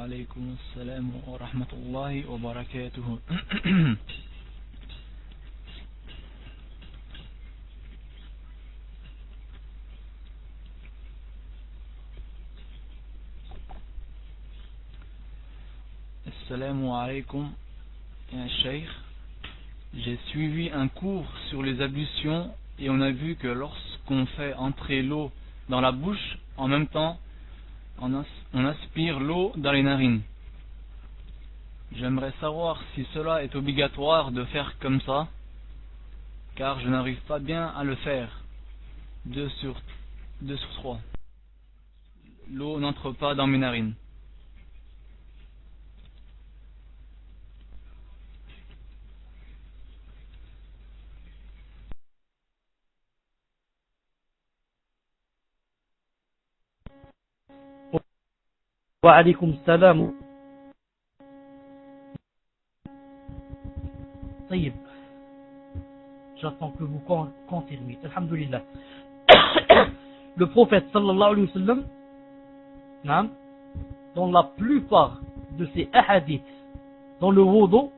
وعليكم السلام ورحمة الله وبركاته. Assalamu alaikum, Cheikh. J'ai suivi un cours sur les ablutions et on a vu que lorsqu'on fait entrer l'eau dans la bouche, en même temps on aspire l'eau dans les narines. J'aimerais savoir si cela est obligatoire de faire comme ça, car je n'arrive pas bien à le faire. 2 sur 3. L'eau n'entre pas dans mes narines. وعليكم السلام. طيب, j'attends que vous confirmiez. Alhamdulillah. Le prophète sallallahu alayhi wa sallam, dans la plupart de ses hadiths dans le wudu,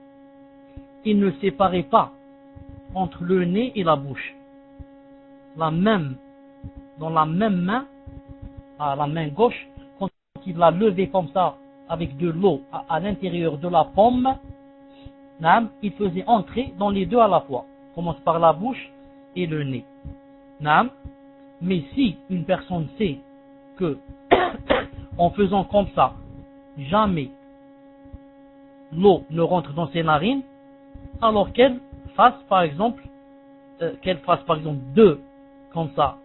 il ne séparait pas entre le nez et la bouche. Dans la même main, à la main gauche, quand il l'a levé comme ça avec de l'eau à l'intérieur de la paume, il faisait entrer dans les deux à la fois. Il commence par la bouche et le nez. Mais si une personne sait que en faisant comme ça, jamais l'eau ne rentre dans ses narines, alors qu'elle fasse par exemple 2 comme ça,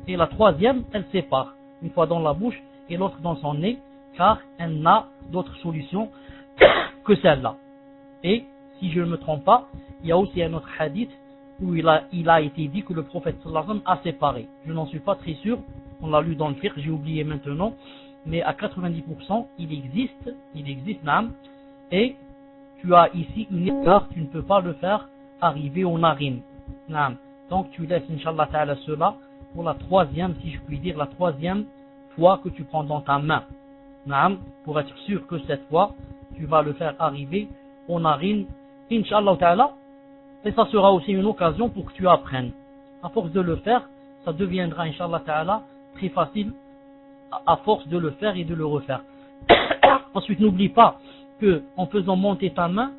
et la troisième elle sépare, une fois dans la bouche et l'autre dans son nez, car elle n'a d'autre solution que celle-là. Et si je ne me trompe pas, il y a aussi un autre hadith où il a été dit que le prophète sallallahu alayhi wa sallam a séparé. Je n'en suis pas très sûr, on l'a lu dans le fiqh, j'ai oublié maintenant, mais à 90% il existe naam, et tu as ici une erreur, tu ne peux pas le faire arriver aux narines. Naam. Donc tu laisses Inch'Allah ta'ala cela pour la troisième, si je puis dire, la troisième fois que tu prends dans ta main. Naam. Pour être sûr que cette fois, tu vas le faire arriver aux narines, Inch'Allah ta'ala, et ça sera aussi une occasion pour que tu apprennes. À force de le faire, ça deviendra Inch'Allah ta'ala très facile à force de le faire et de le refaire. Ensuite, n'oublie pas que en faisant monter ta main,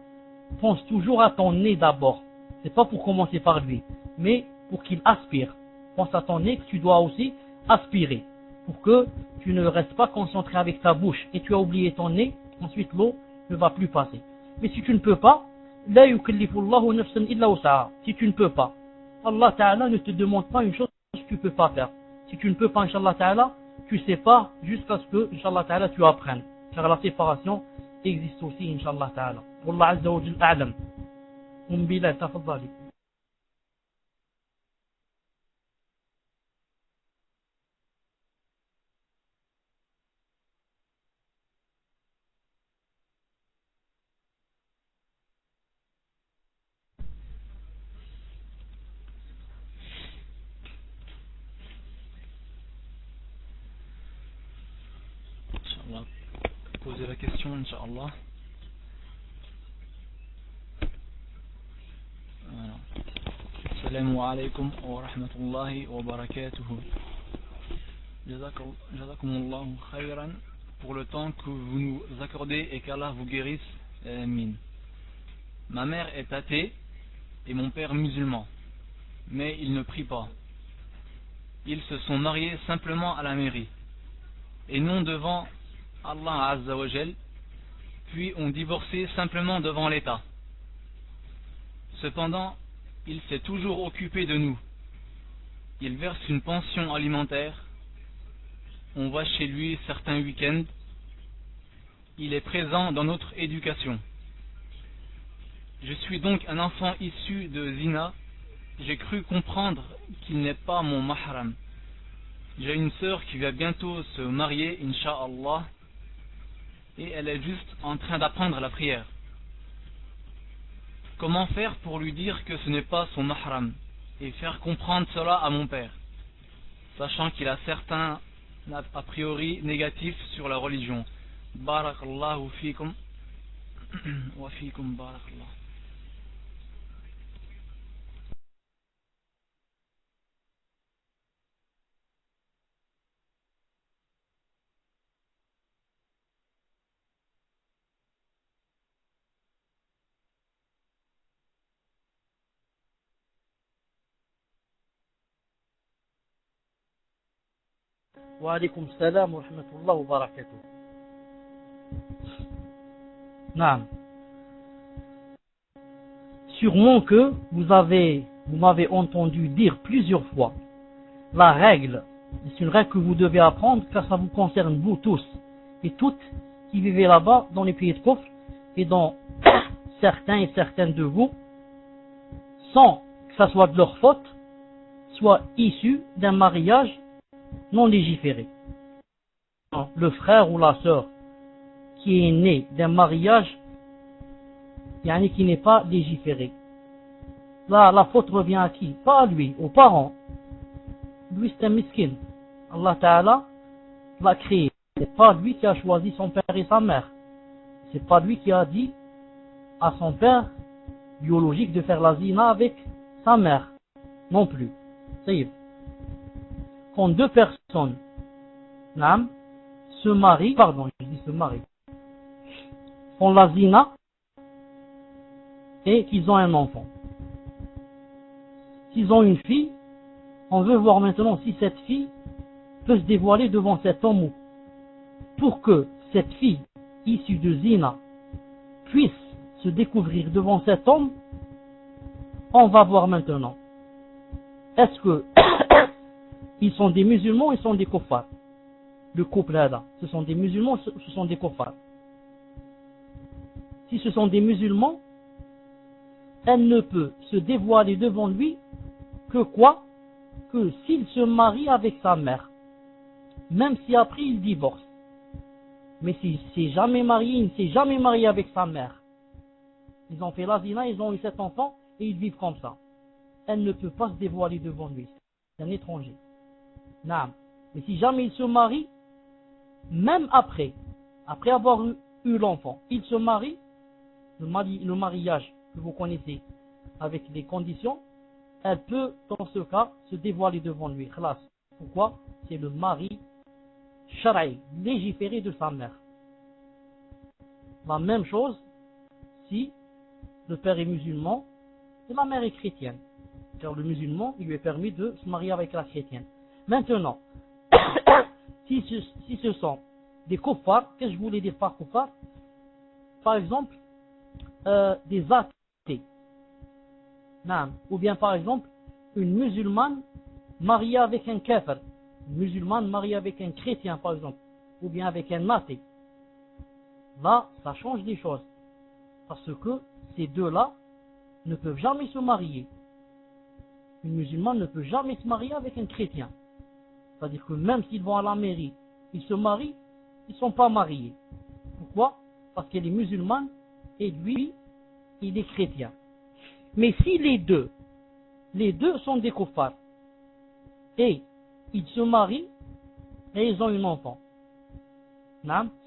pense toujours à ton nez d'abord. C'est pas pour commencer par lui, mais pour qu'il aspire. Pense à ton nez que tu dois aussi aspirer, pour que tu ne restes pas concentré avec ta bouche et tu as oublié ton nez, ensuite l'eau ne va plus passer. Mais si tu ne peux pas, la yukallifullahu nafsan illa wus'aha. Si tu ne peux pas, Allah Ta'ala ne te demande pas une chose que tu ne peux pas faire. Si tu ne peux pas, Inch'Allah Ta'ala, tu sais pas jusqu'à ce que, Inch'Allah Ta'ala, tu apprennes. Car la séparation existe aussi, Inch'Allah Ta'ala. Wallah Azza wa Jal a'lam. Billah, tafaddali. Inch'Allah, poser la question, Inch'Allah. Voilà. Assalamu alaikum wa rahmatullahi wa barakatuhu. Jazakumullahu khayran pour le temps que vous nous accordez et qu'Allah vous guérisse. Amin. Ma mère est athée et mon père musulman, mais ils ne prient pas. Ils se sont mariés simplement à la mairie et non devant Allah Azza wa Jal, puis ont divorcé simplement devant l'État. Cependant, il s'est toujours occupé de nous. Il verse une pension alimentaire. On va chez lui certains week-ends. Il est présent dans notre éducation. Je suis donc un enfant issu de Zina. J'ai cru comprendre qu'il n'est pas mon mahram. J'ai une sœur qui va bientôt se marier, Inch'Allah, et elle est juste en train d'apprendre la prière. Comment faire pour lui dire que ce n'est pas son mahram et faire comprendre cela à mon père, sachant qu'il a certains a priori négatifs sur la religion? Barakallahu fikum. Wa fikum barakallah. Wa alaykum salam wa rahmatullah wa barakatuh. Naam. Sûrement que vous m'avez entendu dire plusieurs fois, la règle, c'est une règle que vous devez apprendre car ça vous concerne vous tous et toutes qui vivez là-bas dans les pays de Kufr et dont certains et certaines de vous, sans que ça soit de leur faute, soient issus d'un mariage non légiféré. Le frère ou la sœur qui est né d'un mariage qui n'est pas légiféré. Là, la faute revient à qui? Pas à lui, aux parents. Lui, c'est un miskin. Allah Ta'ala l'a créé. C'est pas lui qui a choisi son père et sa mère. C'est pas lui qui a dit à son père biologique de faire la zina avec sa mère. Non plus. C'est quand deux personnes se marient, font la zina et qu'ils ont un enfant. S'ils ont une fille, on veut voir maintenant si cette fille peut se dévoiler devant cet homme. Pour que cette fille issue de zina puisse se découvrir devant cet homme, on va voir maintenant. Est-ce que ils sont des musulmans, ils sont des kuffars? Le couple là, ce sont des musulmans, ce sont des kuffars. Si ce sont des musulmans, elle ne peut se dévoiler devant lui que quoi? Que s'il se marie avec sa mère, même si après il divorce. Mais s'il ne s'est jamais marié, il ne s'est jamais marié avec sa mère. Ils ont fait la zina, ils ont eu cet enfant et ils vivent comme ça. Elle ne peut pas se dévoiler devant lui. C'est un étranger. Non. Mais si jamais il se marie, même après avoir eu l'enfant, il se marie, le mariage que vous connaissez avec les conditions, elle peut dans ce cas se dévoiler devant lui. Khlas. Pourquoi? C'est le mari shara'i, légiféré de sa mère. La même chose si le père est musulman et la mère est chrétienne. Car le musulman, il lui est permis de se marier avec la chrétienne. Maintenant, si ce sont des kuffars, qu'est-ce que je voulais dire par kuffar? Par exemple, des athées. Ou bien par exemple, une musulmane mariée avec un kafir. Une musulmane mariée avec un chrétien par exemple. Ou bien avec un athée. Là, ça change des choses. Parce que ces deux-là ne peuvent jamais se marier. Une musulmane ne peut jamais se marier avec un chrétien. C'est-à-dire que même s'ils vont à la mairie, ils se marient, ils ne sont pas mariés. Pourquoi? Parce qu'elle est musulmane et lui, il est chrétien. Mais si les deux sont des kuffars et ils se marient et ils ont un enfant,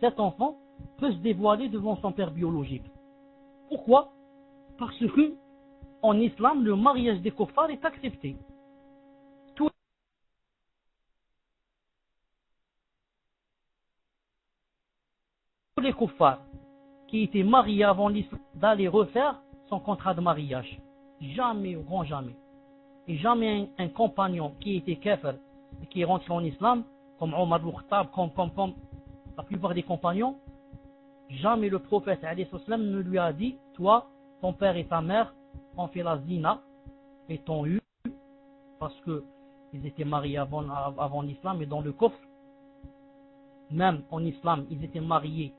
cet enfant peut se dévoiler devant son père biologique. Pourquoi? Parce que en islam, le mariage des kuffars est accepté. Tous les kuffars qui étaient mariés avant l'islam d'aller refaire son contrat de mariage. Jamais, au grand jamais. Et jamais un compagnon qui était kafir et qui est rentré en islam, comme Omar al-Khattab, comme la plupart des compagnons, jamais le prophète alayhi salam ne lui a dit, toi, ton père et ta mère ont fait la zina et t'ont eu parce que ils étaient mariés avant l'islam et dans le kufr. Même en islam, ils étaient mariés,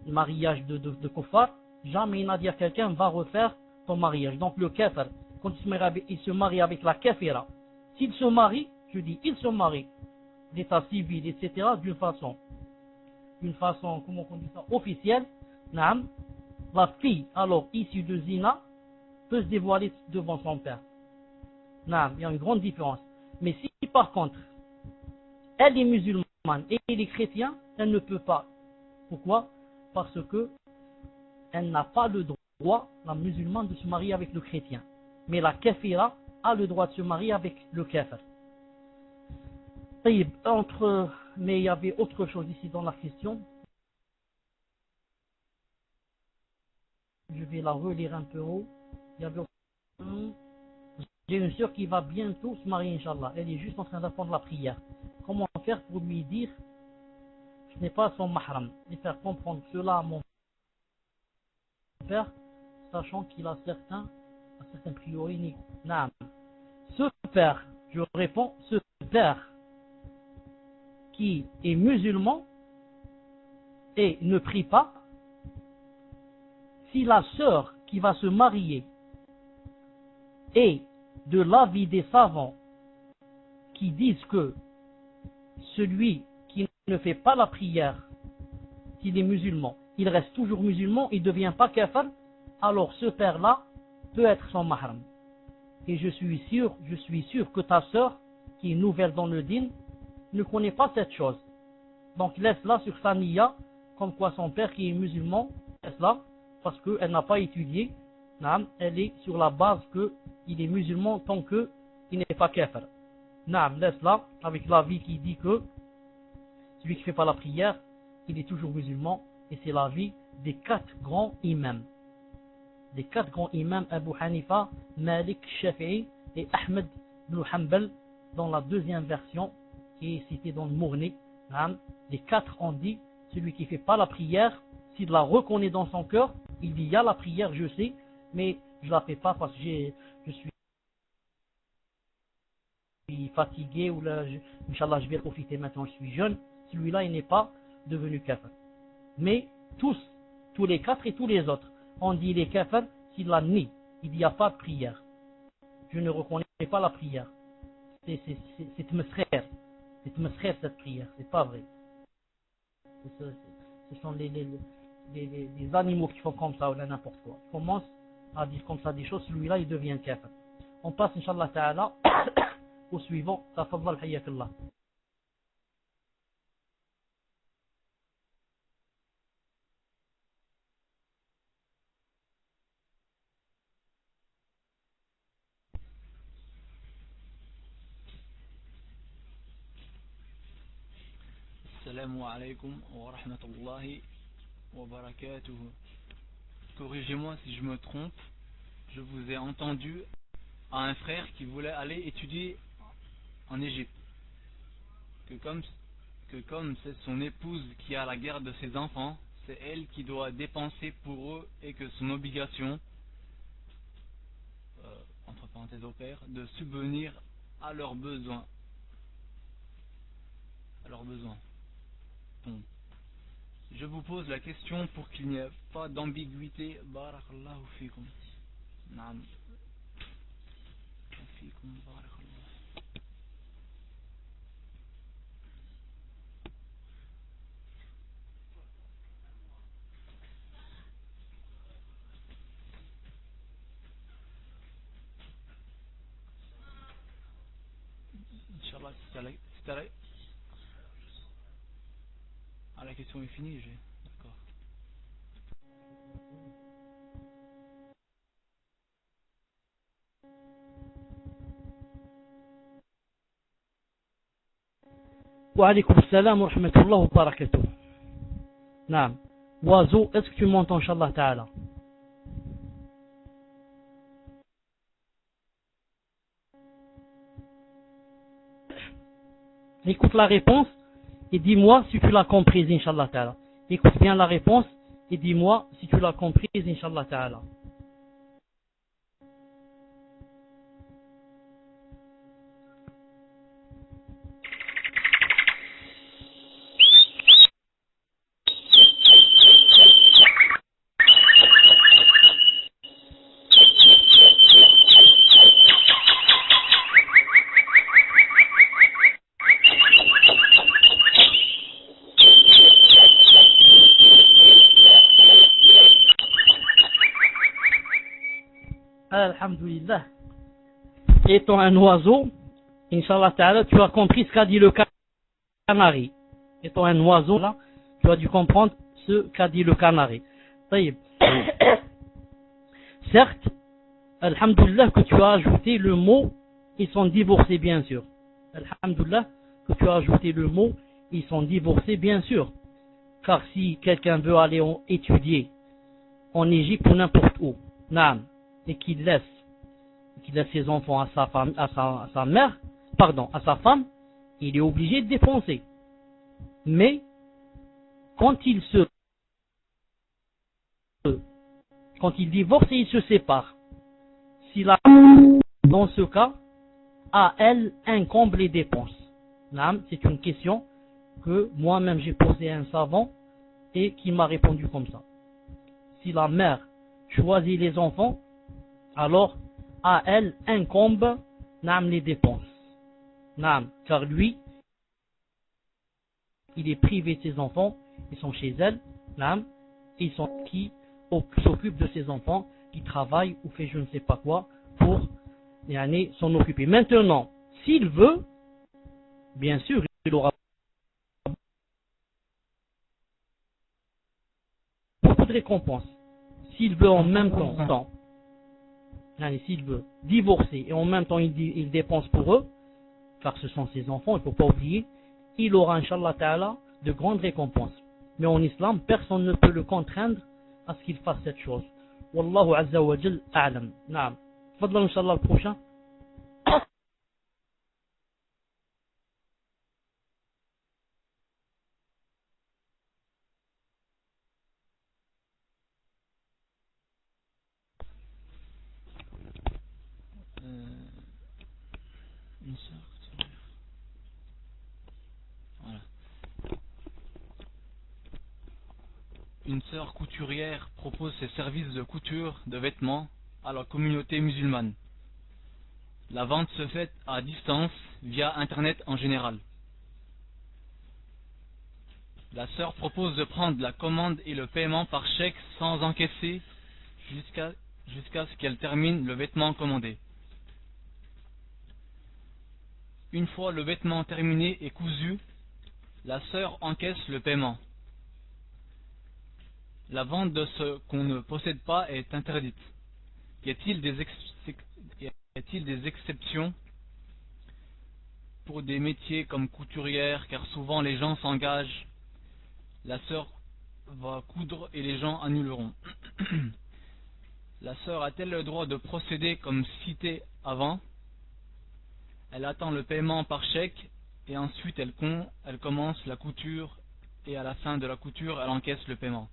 le mariage de kuffar. Jamais il n'a dit à quelqu'un va refaire ton mariage. Donc le kafir, quand il se marie avec la kafira, s'il se marie, je dis il se marie d'état civil, etc. d'une façon, comment on dit ça, officielle, la fille alors issue de zina peut se dévoiler devant son père. Il y a une grande différence. Mais si par contre elle est musulmane et il est chrétien, elle ne peut pas Pourquoi? Parce que elle n'a pas le droit, la musulmane, de se marier avec le chrétien. Mais la kafira a le droit de se marier avec le kafir. Mais il y avait autre chose ici dans la question. Je vais la relire un peu haut. Il y avait J'ai une sœur qui va bientôt se marier, Inch'Allah. Elle est juste en train d'apprendre la prière. Comment faire pour lui dire ce n'est pas son mahram, et faire comprendre cela à mon père, sachant qu'il a certaines priorités. Naam. Ce père, je réponds, ce père qui est musulman et ne prie pas, si la sœur qui va se marier est de l'avis des savants qui disent que celui qui ne fait pas la prière, s'il est musulman, il reste toujours musulman, il ne devient pas kafir, alors ce père-là peut être son mahram. Et je suis sûr que ta sœur, qui est nouvelle dans le din, ne connaît pas cette chose. Donc laisse-la sur sa niya, comme quoi son père qui est musulman, laisse-la, parce qu'elle n'a pas étudié, elle est sur la base qu'il est musulman tant qu'il n'est pas kafir. Laisse-la avec l'avis qui dit que celui qui ne fait pas la prière, il est toujours musulman, et c'est l'avis des 4 grands imams. Des 4 grands imams, Abu Hanifa, Malik, Shafi'i et Ahmed ibn Hanbal, dans la deuxième version qui est citée dans le Mourni. Les 4 ont dit, celui qui ne fait pas la prière, s'il la reconnaît dans son cœur, il dit, il y a la prière, je sais, mais je ne la fais pas parce que je suis fatigué, ou là, Inch'Allah, je vais profiter maintenant, je suis jeune. Celui-là, il n'est pas devenu kafir. Mais tous les 4 et tous les autres, on dit il est kafir s'il la nie. Il n'y a pas de prière. Je ne reconnais pas la prière. C'est tmesrer. C'est tmesrer cette prière. C'est pas vrai. Ce sont les animaux qui font comme ça ou n'importe quoi. Ils commencent à dire comme ça des choses. Celui-là, il devient kafir. On passe, Inch'Allah Ta'ala, au suivant. Tafaddal hayyakallah. Assalamu alaikum wa rahmatullahi wa barakatuh. Corrigez-moi si je me trompe. Je vous ai entendu à un frère qui voulait aller étudier en Égypte. Que comme c'est son épouse qui a la garde de ses enfants, c'est elle qui doit dépenser pour eux et que son obligation, entre parenthèses au père, de subvenir à leurs besoins. Bon. Je vous pose la question pour qu'il n'y ait pas d'ambiguïté. Barakallahu fikum. Naam. Fikum, barakallahu. Inch'Allah, la question est finie, d'accord. Wa alaykoum salam wa rahmatullahi wa barakatuh. Naam. Oiseau, est-ce que tu m'entends, Inch'Allah Ta'ala? Écoute la réponse et dis-moi si tu l'as comprise, Inch'Allah Ta'ala. Écoute bien la réponse et dis-moi si tu l'as comprise, Inch'Allah Ta'ala. Alhamdulillah. Étant un oiseau, Inch'Allah Ta'ala, tu as compris ce qu'a dit le canari. Étant un oiseau, là, tu as dû comprendre ce qu'a dit le canari. طيب. Certes, alhamdoulilah que tu as ajouté le mot ils sont divorcés bien sûr. Alhamdoulilah que tu as ajouté le mot ils sont divorcés bien sûr. Car si quelqu'un veut aller étudier en Égypte ou n'importe où, naam, et qu'il laisse ses enfants à sa femme, à sa femme, il est obligé de dépenser. Mais quand il divorce et il se sépare, si dans ce cas, à elle incombe les dépenses. Naam, c'est une question que moi-même j'ai posée à un savant et qui m'a répondu comme ça. Si la mère choisit les enfants, alors à elle incombe naam, les dépenses. Naam, car lui, il est privé de ses enfants, ils sont chez elle, naam, ils sont qui s'occupe de ses enfants, qui travaille ou fait je ne sais pas quoi pour s'en occuper. Maintenant, s'il veut, bien sûr, il aura beaucoup de récompenses. S'il veut en même temps, s'il veut divorcer et en même temps il dépense pour eux, car ce sont ses enfants, il ne faut pas oublier, il aura, Inch'Allah Ta'ala, de grandes récompenses. Mais en islam, personne ne peut le contraindre à ce qu'il fasse cette chose. Wallahu Azza wa Jal a'lam. Naam. Fadlan, Inch'Allah, le prochain. Une sœur couturière. Voilà. Une sœur couturière propose ses services de couture de vêtements à la communauté musulmane. La vente se fait à distance via Internet en général. La sœur propose de prendre la commande et le paiement par chèque sans encaisser jusqu'à ce qu'elle termine le vêtement commandé. Une fois le vêtement terminé et cousu, la sœur encaisse le paiement. La vente de ce qu'on ne possède pas est interdite. Y a-t-il des exceptions pour des métiers comme couturière, car souvent les gens s'engagent, la sœur va coudre et les gens annuleront. La sœur a-t-elle le droit de procéder comme cité avant? Elle attend le paiement par chèque et ensuite elle commence la couture et à la fin de la couture elle encaisse le paiement.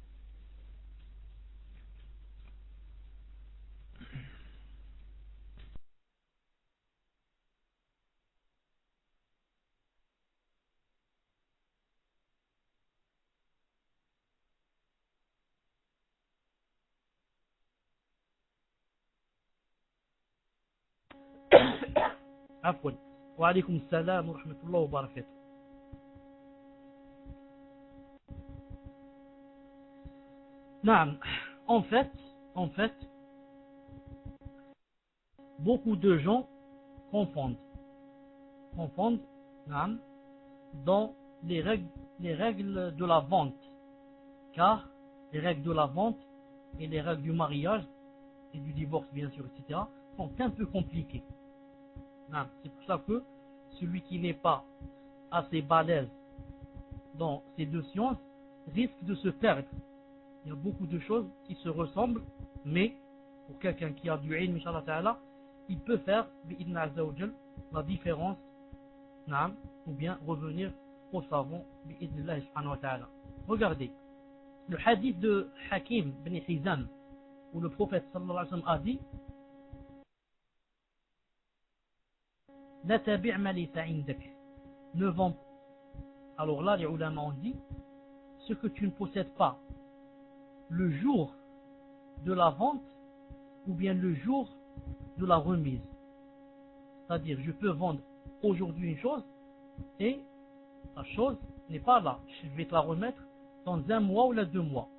عفوا وعليكم السلام ورحمة الله وبركاته. Non, en fait, beaucoup de gens confondent non, dans les règles de la vente, car les règles de la vente et les règles du mariage et du divorce bien sûr, etc., sont un peu compliquées. C'est pour ça que celui qui n'est pas assez balèze dans ces deux sciences risque de se perdre. Il y a beaucoup de choses qui se ressemblent, mais pour quelqu'un qui a du ilm, Inch'Allah Ta'ala, il peut faire la différence, ou bien revenir au savon, Regardez, le hadith de Hakim ibn Hizam, où le prophète sallallahu alayhi wa sallam a dit: La tabi' ma laysa 'indak. Ne vends. Alors là, les ulama ont dit: ce que tu ne possèdes pas le jour de la vente ou bien le jour de la remise. C'est-à-dire, je peux vendre aujourd'hui une chose et la chose n'est pas là. Je vais te la remettre dans un mois ou là 2 mois.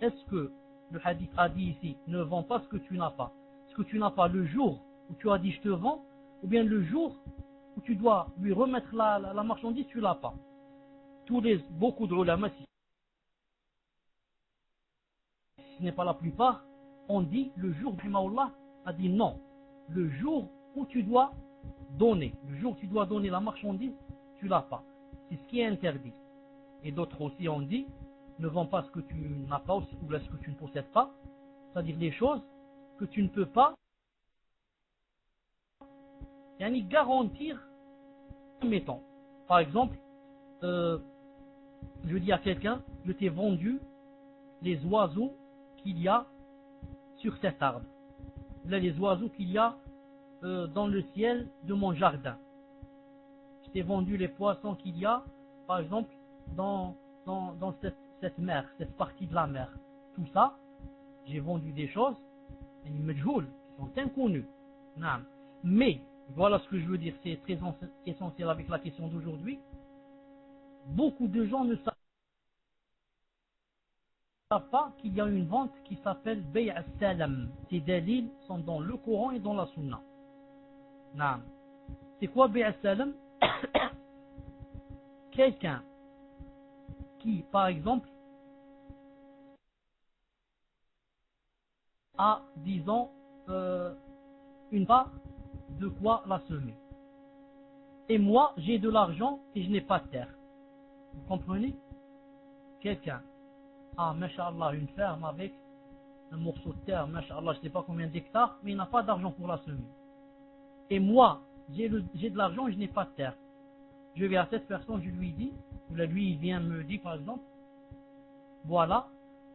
Est-ce que le hadith a dit ici: ne vends pas ce que tu n'as pas? Ce que tu n'as pas le jour où tu as dit je te vends, ou bien le jour où tu dois lui remettre la marchandise, tu l'as pas. Beaucoup de ulama, ce n'est pas la plupart, on dit le jour rahimahullah a dit non. Le jour où tu dois donner, le jour où tu dois donner la marchandise, tu l'as pas. C'est ce qui est interdit. Et d'autres aussi ont dit, ne vends pas ce que tu n'as pas ou ce que tu ne possèdes pas, c'est-à-dire les choses que tu ne peux pas garantir. Mettons, par exemple, je dis à quelqu'un, je t'ai vendu les oiseaux qu'il y a sur cet arbre. Là, les oiseaux qu'il y a dans le ciel de mon jardin. Je t'ai vendu les poissons qu'il y a, par exemple, dans cette mer, cette partie de la mer. Tout ça, j'ai vendu des choses, qui sont inconnues. Mais, voilà ce que je veux dire, c'est très essentiel avec la question d'aujourd'hui. Beaucoup de gens ne savent pas qu'il y a une vente qui s'appelle Bay' al-Salam. Ces dalils sont dans le Coran et dans la Sunna. C'est quoi Bay' al-Salam? Quelqu'un qui, par exemple, a, disons, une part de quoi la semer. Et moi, j'ai de l'argent et je n'ai pas de terre. Vous comprenez? Quelqu'un a, masha'Allah, une ferme avec un morceau de terre, masha'Allah, je ne sais pas combien d'hectares, mais il n'a pas d'argent pour la semer. Et moi, j'ai de l'argent et je n'ai pas de terre. Je vais à cette personne, je lui dis, ou là, lui, il vient me dire, par exemple, voilà,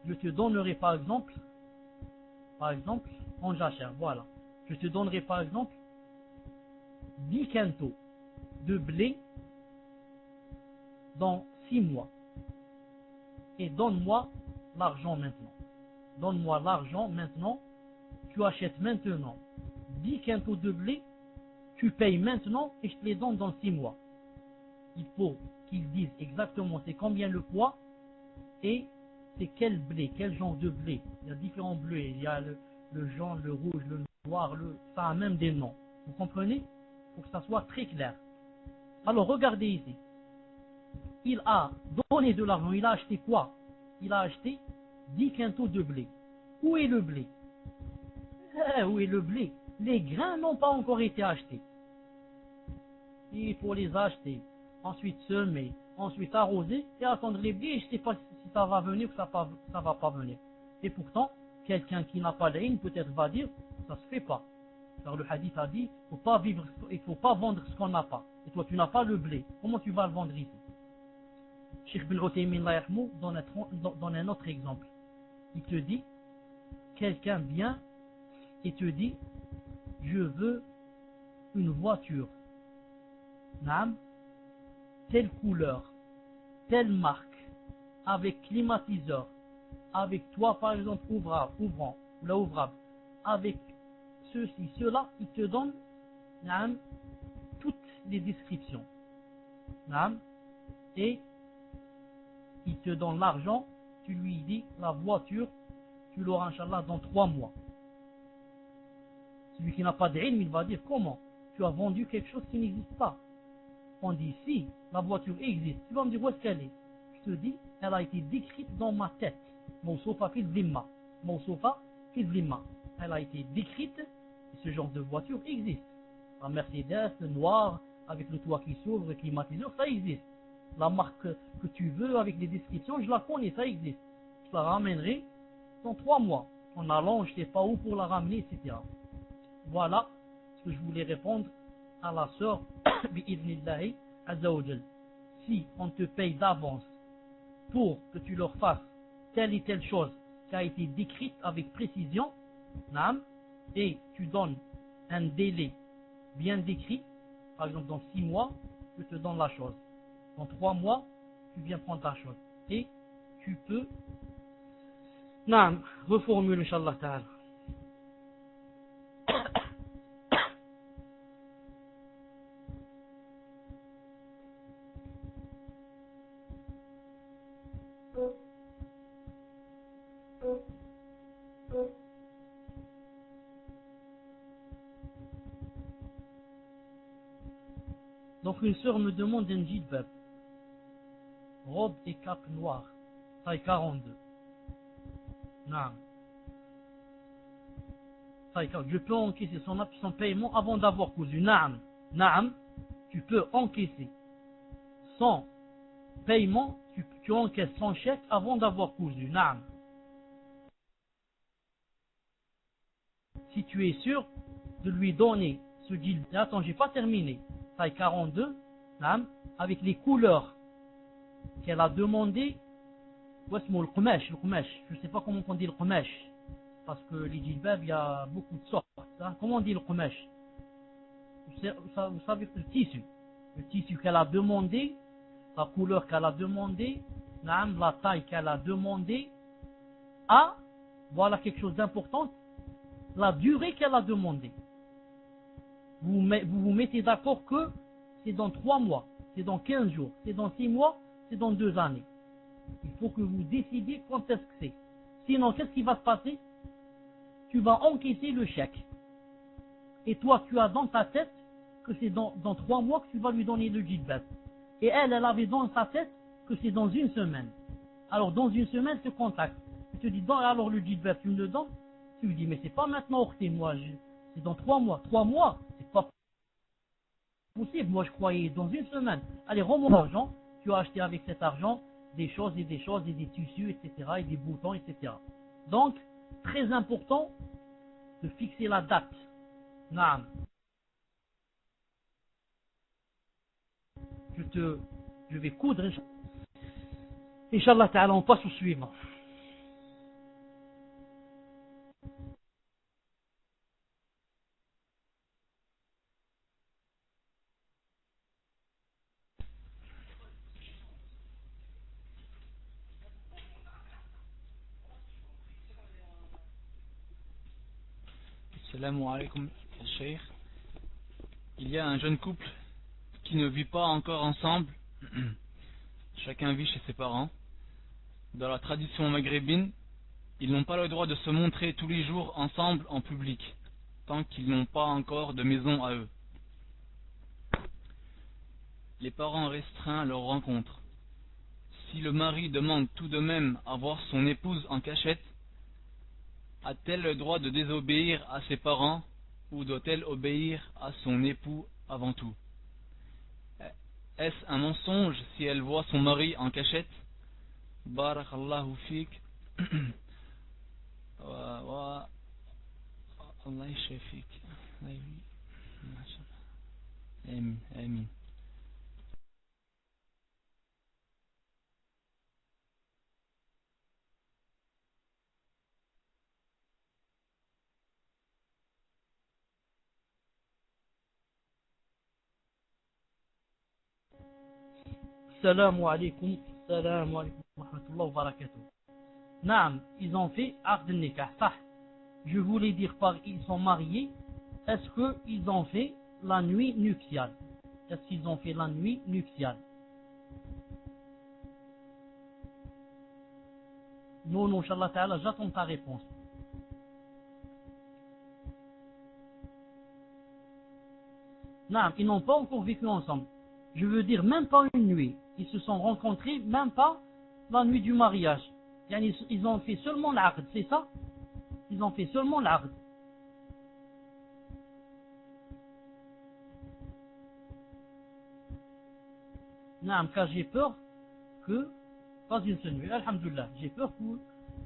je te donnerai, par exemple, en jachère, voilà. Je te donnerai, par exemple, 10 quintaux de blé dans 6 mois. Et donne-moi l'argent maintenant. Donne-moi l'argent maintenant. Tu achètes maintenant 10 quintaux de blé. Tu payes maintenant et je te les donne dans 6 mois. Il faut qu'ils disent exactement c'est combien le poids et c'est quel blé, quel genre de blé. Il y a différents blés. Il y a le jaune, le rouge, le noir, ça a même des noms. Vous comprenez? Pour que ça soit très clair. Alors regardez ici. Il a donné de l'argent. Il a acheté quoi? Il a acheté 10 quintaux de blé. Où est le blé? Où est le blé? Les grains n'ont pas encore été achetés. Il faut les acheter, ensuite semer, ensuite arroser et attendre les blés. Je ne sais pas si ça va venir ou ça va pas venir. Et pourtant, quelqu'un qui n'a pas d'ilm peut-être va dire, ça se fait pas. Car le hadith a dit, il ne faut pas vendre ce qu'on n'a pas. Et toi, tu n'as pas le blé. Comment tu vas le vendre ici? Cheikh bin Uthaymin donne un autre exemple. Il te dit, quelqu'un vient et te dit, je veux une voiture, telle couleur, telle marque, avec climatiseur, avec toit par exemple ouvrable, avec ceci, cela, il te donne toutes les descriptions. Et il te donne l'argent, tu lui dis la voiture, tu l'auras Inch'Allah dans 3 mois. Celui qui n'a pas d'ilm, il va dire comment? Tu as vendu quelque chose qui n'existe pas. On dit si la voiture existe, tu vas me dire où est-ce qu'elle est? Je te dis, elle a été décrite dans ma tête. Mon sofa fil zimma. Elle a été décrite et ce genre de voiture existe. La Mercedes, le noir, avec le toit qui s'ouvre, le climatiseur, ça existe. La marque que tu veux avec les descriptions, je la connais, ça existe. Je la ramènerai dans 3 mois. En allant, je ne sais pas où pour la ramener, etc. Voilà ce que je voulais répondre à la sœur bi'idnillahi azza wa jal. Si on te paye d'avance pour que tu leur fasses telle et telle chose qui a été décrite avec précision, et tu donnes un délai bien décrit, par exemple dans 6 mois, je te donne la chose. Dans 3 mois, tu viens prendre ta chose. Et tu peux reformuler, Inch'Allah ta'ala. Donc une sœur me demande un jilbab, robe et cape noire, taille 42. Je peux encaisser son paiement avant d'avoir cousu. Naam. Naam. Tu peux encaisser son paiement, tu encaisses son chèque avant d'avoir cousu. Naam. Si tu es sûr de lui donner ce djilbab. Attends, j'ai pas terminé. Taille 42. Naam. Avec les couleurs qu'elle a demandé. Wasmo le qumash. Je sais pas comment on dit le qumash. Parce que les djilbab, il y a beaucoup de sortes. Hein. Comment on dit le qumash? Vous savez le tissu. Le tissu qu'elle a demandé, la couleur qu'elle a demandé, la taille qu'elle a demandé, voilà quelque chose d'important, la durée qu'elle a demandé. Vous vous mettez d'accord que c'est dans 3 mois, c'est dans 15 jours, c'est dans 6 mois, c'est dans 2 années. Il faut que vous décidiez quand est-ce que c'est. Sinon, qu'est-ce qui va se passer? Tu vas encaisser le chèque. Et toi, tu as dans ta tête que c'est dans 3 mois que tu vas lui donner le djilbab. Et elle avait dans sa tête que c'est dans 1 semaine. Alors, dans 1 semaine, elle te contacte. Tu te dis, alors le djilbab, tu me le donnes? Tu lui dis, mais c'est pas maintenant, Orté, moi, c'est dans 3 mois. 3 mois, c'est pas possible. Moi, je croyais dans 1 semaine. Allez, rends-moi l'argent. Tu as acheté avec cet argent des choses, et des tissus, etc., et des boutons, etc. Donc, très important de fixer la date. Naam. Je vais coudre. Inch'Allah ta'ala, on passe au suivant. Assalamu alaikum, Cheikh. Il y a un jeune couple qui ne vit pas encore ensemble. Chacun vit chez ses parents. Dans la tradition maghrébine, ils n'ont pas le droit de se montrer tous les jours ensemble en public, tant qu'ils n'ont pas encore de maison à eux. Les parents restreints leur rencontre. Si le mari demande tout de même à voir son épouse en cachette, a-t-elle le droit de désobéir à ses parents ou doit-elle obéir à son époux avant tout? Est-ce un mensonge si elle voit son mari en cachette? Barakallahu fik. Allah yashfik. Amin. Amin. Salam alaikum wa rahmatullahi wa barakatuh. Naam, ils ont fait aqd al-nikah. Je voulais dire par ils sont mariés, est-ce qu'ils ont fait la nuit nuptiale? Est-ce qu'ils ont fait la nuit nuptiale? Non, Inch'Allah ta'ala, j'attends ta réponse. Naam, ils n'ont pas encore vécu ensemble. Je veux dire même pas une nuit. Ils se sont rencontrés même pas la nuit du mariage. Ils ont fait seulement l'aqd, c'est ça? Ils ont fait seulement l'aqd. Non, car j'ai peur que, pas une seule nuit, alhamdoulilah, j'ai peur que vous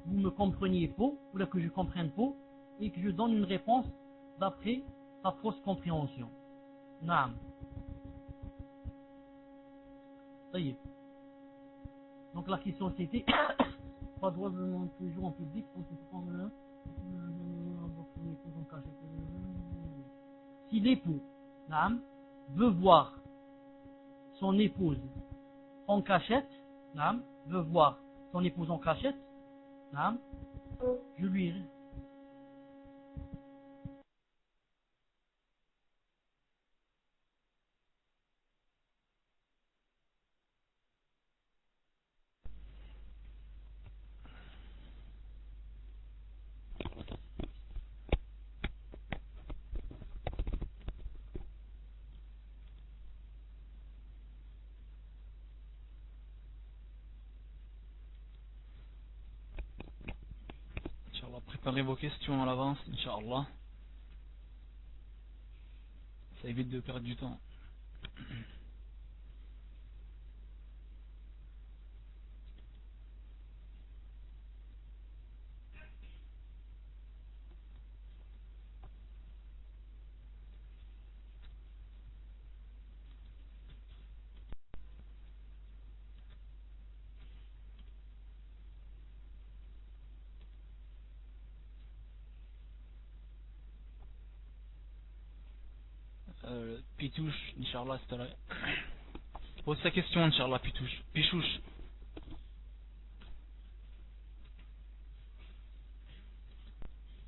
me compreniez faux, ou que je comprenne faux, et que je donne une réponse d'après sa fausse compréhension. Non. Ça y est. Donc la question c'était, pas droit de demander toujours en public, on peut prendre un, si l'époux, veut voir son épouse en cachette, veut voir son épouse en cachette, je lui Inch'Allah, préparez vos questions à l'avance, Inch'Allah. Ça évite de perdre du temps. Pitouche, Inch'Allah, c'est là. Pose ta question, Inch'Allah, Pitouche. Pichouche.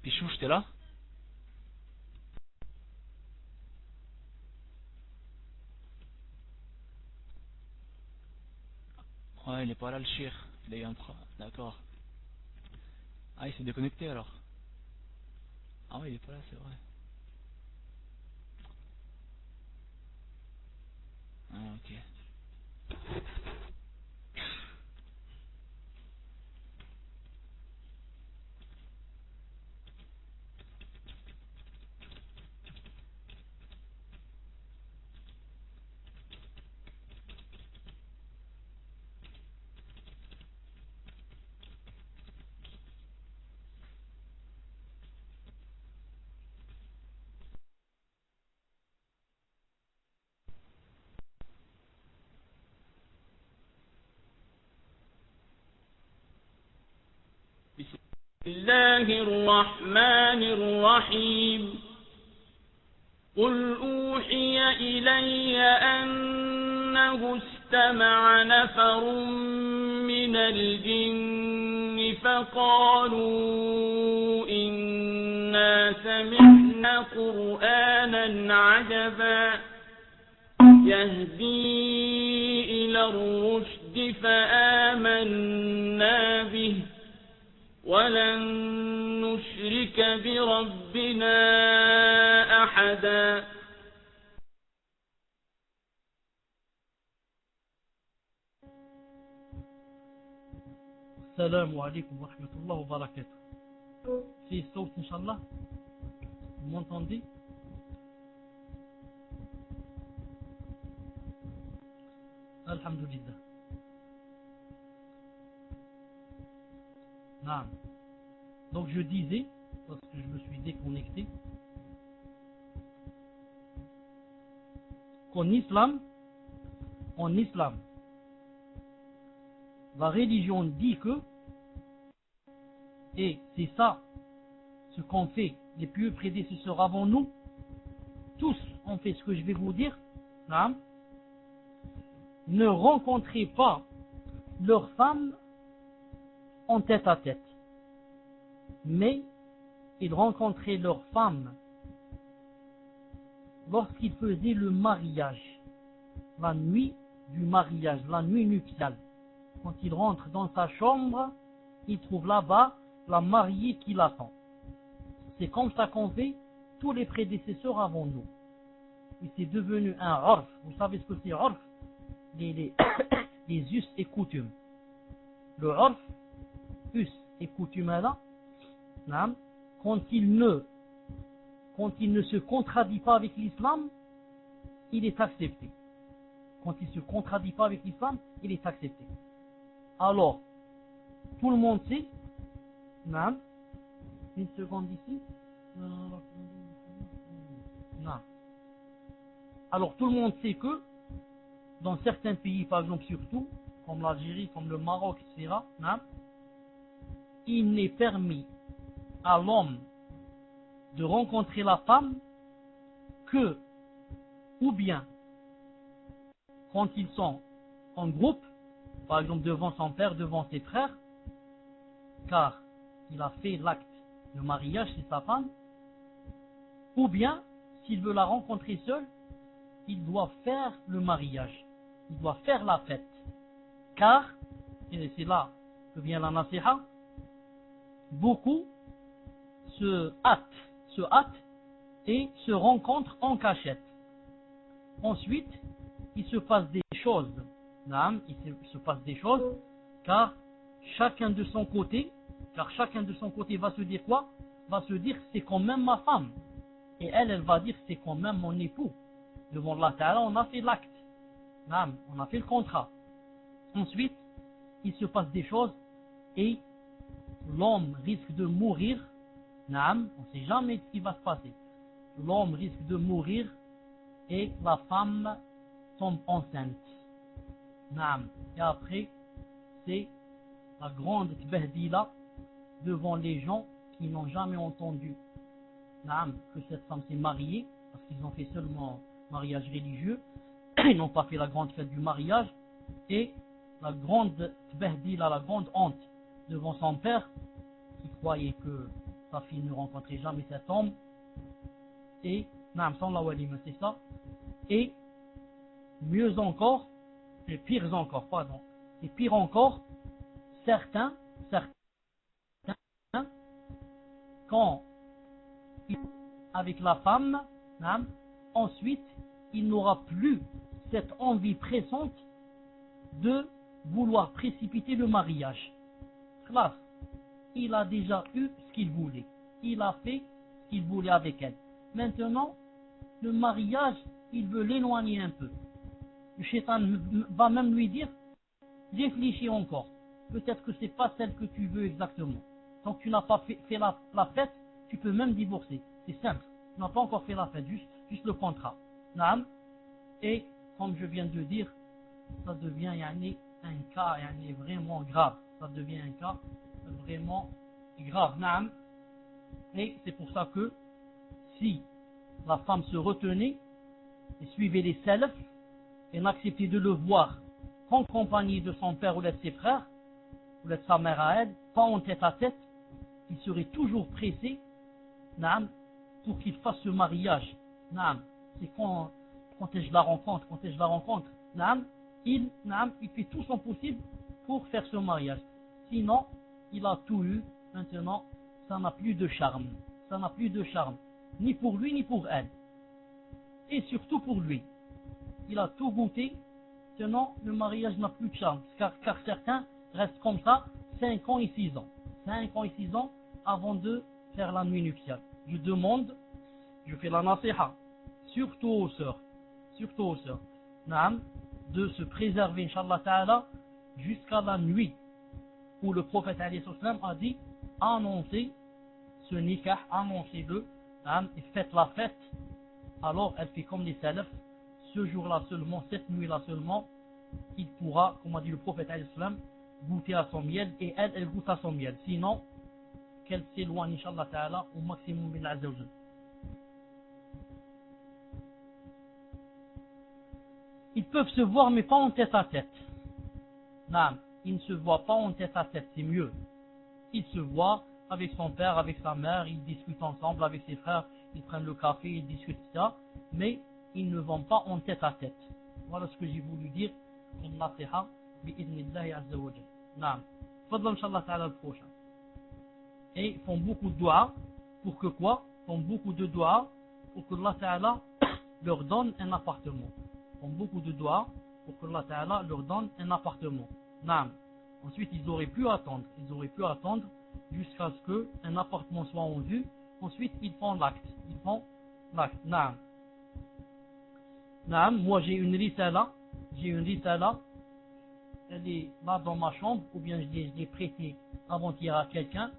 Pichouche, t'es là? Ouais, il est pas là, le chir. Il est en train. D'accord. Ah, il s'est déconnecté alors. Ah ouais, il est pas là, c'est vrai. Ah, ok. بسم الله الرحمن الرحيم قل أوحي إلي أنه استمع نفر من الجن فقالوا إنا سمعنا قرآنا عجبا يهدي إلى الرشد فآمنا به ولن نشرك بربنا أحدا السلام عليكم ورحمة الله وبركاته. في صوت إن شاء الله. Vous m'entendez? Alhamdulillah. Non. Donc je disais, parce que je me suis déconnecté, qu'en islam, la religion dit que, et c'est ça ce qu'ont fait les pieux prédécesseurs avant nous, tous ont fait ce que je vais vous dire, non, ne rencontrez pas leurs femmes en tête à tête, mais ils rencontraient leurs femmes lorsqu'ils faisaient le mariage, la nuit du mariage, la nuit nuptiale. Quand il rentre dans sa chambre, il trouve là-bas la mariée qui l'attend. C'est comme ça qu'ont fait tous les prédécesseurs avant nous. Et c'est devenu un urf. Vous savez ce que c'est urf? Les us et coutumes. Le urf, us et coutumes là, quand il ne se contradit pas avec l'islam, il est accepté. Quand il ne se contradit pas avec l'islam, il est accepté. Alors, tout le monde sait, non, une seconde ici, non. Alors, tout le monde sait que, dans certains pays, par exemple surtout, comme l'Algérie, comme le Maroc, etc., non, il n'est permis à l'homme de rencontrer la femme que, ou bien, quand ils sont en groupe, par exemple devant son père, devant ses frères, car il a fait l'acte de mariage chez sa femme, ou bien, s'il veut la rencontrer seul, il doit faire le mariage, il doit faire la fête, car, et c'est là que vient la nasiha, beaucoup se hâtent et se rencontrent en cachette. Ensuite, il se passe des choses, car chacun de son côté va se dire quoi? Va se dire c'est quand même ma femme, et elle va dire c'est quand même mon époux. devant Allah Ta'ala, on a fait l'acte. Naam, on a fait le contrat. Ensuite, il se passe des choses et l'homme risque de mourir. Naam, on ne sait jamais ce qui va se passer. L'homme risque de mourir et la femme tombe enceinte. Naam. Et après, c'est la grande tbehdila devant les gens qui n'ont jamais entendu Naam, que cette femme s'est mariée, parce qu'ils ont fait seulement mariage religieux, ils n'ont pas fait la grande fête du mariage, et la grande tbehdila, la grande honte devant son père, qui croyait que sa fille ne rencontrait jamais cet homme, et Naam, sans la walima, c'est ça, et mieux encore, et pire encore, pardon, et pire encore, certains, quand avec la femme, naam, ensuite, il n'aura plus cette envie pressante de vouloir précipiter le mariage. Classe, il a déjà eu ce qu'il voulait. Il a fait ce qu'il voulait avec elle. Maintenant, le mariage, il veut l'éloigner un peu. Le shaitan va même lui dire, réfléchis encore. Peut-être que c'est pas celle que tu veux exactement. Tant que tu n'as pas fait la fête, tu peux même divorcer. C'est simple. Tu n'as pas encore fait la fête, juste le contrat. Naam. Et comme je viens de dire, ça devient un cas vraiment grave. Ça devient un cas vraiment grave. Naam. Et c'est pour ça que si la femme se retenait et suivait les salafs et n'acceptait de le voir qu'en compagnie de son père ou de ses frères, ou de sa mère à elle, pas en tête à tête, il serait toujours pressé, naam, pour qu'il fasse ce mariage. Naam, c'est quand je la rencontre, naam, il fait tout son possible pour faire ce mariage. Sinon, il a tout eu, maintenant, ça n'a plus de charme. Ça n'a plus de charme, ni pour lui, ni pour elle. Et surtout pour lui. Il a tout goûté, sinon le mariage n'a plus de charme. Car certains restent comme ça 5 ans et 6 ans. 5 ans et 6 ans avant de faire la nuit nuptiale. Je fais la nasiha, surtout aux sœurs, naam, de se préserver, Inch'Allah Ta'ala, jusqu'à la nuit où le prophète a dit, annoncez ce nikah, annoncez-le, naam, et faites la fête. Alors elle fait comme les salafs, ce jour-là seulement, cette nuit-là seulement, il pourra, comme a dit le prophète goûter à son miel, et elle goûte à son miel. Sinon, qu'elle s'éloigne, Inch'Allah Ta'ala, au maximum de Azza wa Jal. Ils peuvent se voir, mais pas en tête à tête. Non, ils ne se voient pas en tête à tête, c'est mieux. Ils se voient avec son père, avec sa mère, ils discutent ensemble avec ses frères, ils prennent le café, ils discutent ça, mais ils ne vont pas en tête à tête. Voilà ce que j'ai voulu dire. Nasiha bi'idnillahi azza wa jal. Naam. Fadlan Inch'Allah Ta'ala le prochain. Et font beaucoup de dua. Pour que quoi? Font beaucoup de dua pour que Allah Ta'ala leur donne un appartement. Font beaucoup de dua pour que Allah Ta'ala leur donne un appartement. Naam. Ensuite, ils auraient pu attendre jusqu'à ce qu'un appartement soit en vue. Ensuite, ils font l'acte. Naam. Naam. Moi, j'ai une risala. Elle est là dans ma chambre, ou bien je l'ai prêtée avant-hier à quelqu'un,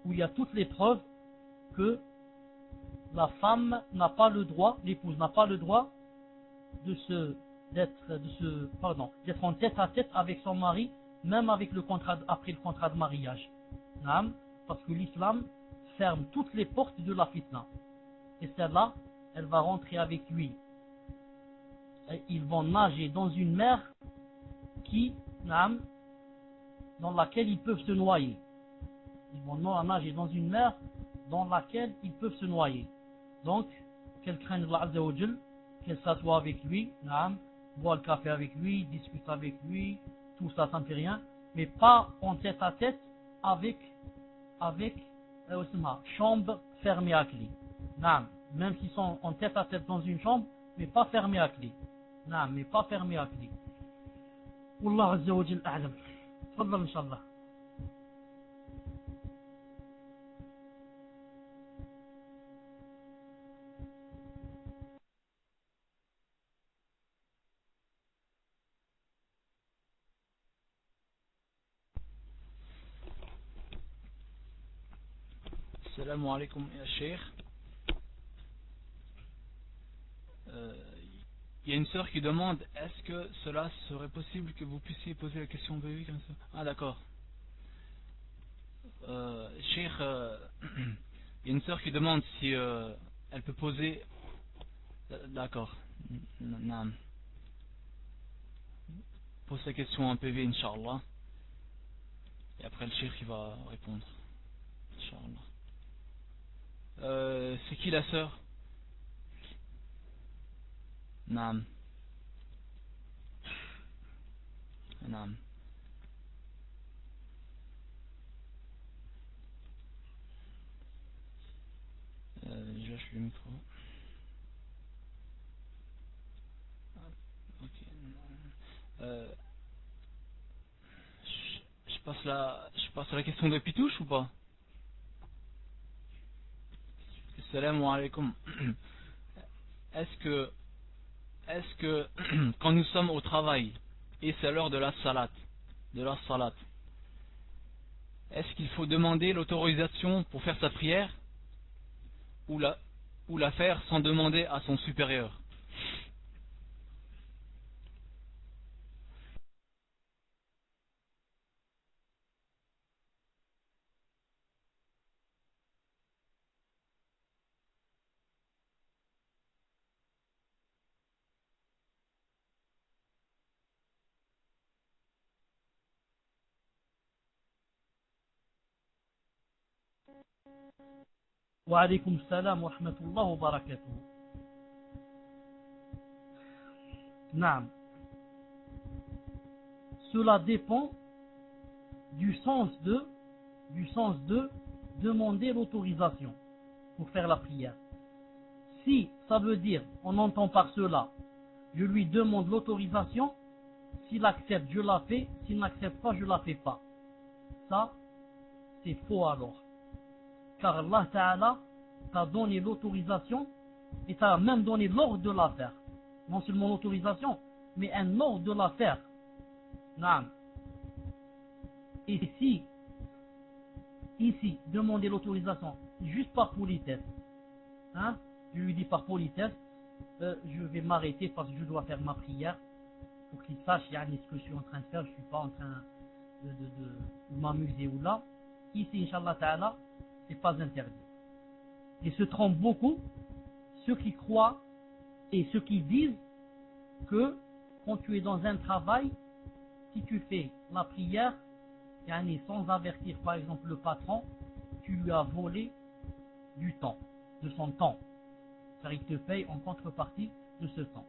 où il y a toutes les preuves que la femme n'a pas le droit, l'épouse n'a pas le droit d'être en tête à tête avec son mari, même avec après le contrat de mariage. Parce que l'islam ferme toutes les portes de la fitna. Et celle-là, elle va rentrer avec lui. Et ils vont nager dans une mer dans laquelle ils peuvent se noyer. Ils vont nager dans une mer dans laquelle ils peuvent se noyer. Donc, qu'elle craigne Allah Azza wa Jal, qu'elle s'assoit avec lui, boit le café avec lui, discute avec lui, tout ça, ça ne fait rien, mais pas en tête à tête avec chambre fermée à clé. Même s'ils sont en tête à tête dans une chambre, mais pas fermée à clé. والله عز وجل أعلم. تفضل إن شاء الله. Assalamu alaikum ya Cheikh. Il y a une sœur qui demande, est-ce que cela serait possible que vous puissiez poser la question bébé comme ça? Ah d'accord. Cheikh, il y a une sœur qui demande si elle peut poser... D'accord. Naam. Pose la question en PV, Inch'Allah. Et après le Cheikh il va répondre. Inch'Allah. C'est qui la sœur? Naam. Naam. Je lâche le micro. Ok. Je passe à la question de Pitouche ou pas? Assalamu alaikum. Est-ce que quand nous sommes au travail et c'est l'heure de la salat, est-ce qu'il faut demander l'autorisation pour faire sa prière ou la faire sans demander à son supérieur? Wa alaykum salam wa rahmatullah wa barakatuh. Naam. Cela dépend du sens de demander l'autorisation pour faire la prière. Si ça veut dire, on entend par cela, je lui demande l'autorisation, s'il accepte, je la fais, s'il n'accepte pas, je la fais pas. Ça, c'est faux alors. Car Allah Ta'ala t'a donné l'autorisation et t'a même donné l'ordre de la faire. Non seulement l'autorisation, mais un ordre de la faire. Naam. Et si, ici, demander l'autorisation, juste par politesse, hein, je lui dis par politesse, je vais m'arrêter parce que je dois faire ma prière, pour qu'il sache yani, ce que je suis en train de faire, je ne suis pas en train de m'amuser ou là. Ici, Inch'Allah Ta'ala, c'est pas interdit. Et se trompent beaucoup ceux qui croient et ceux qui disent que quand tu es dans un travail, si tu fais la prière, yani, sans avertir par exemple le patron, tu lui as volé du temps, de son temps. Car il te paye en contrepartie de ce temps.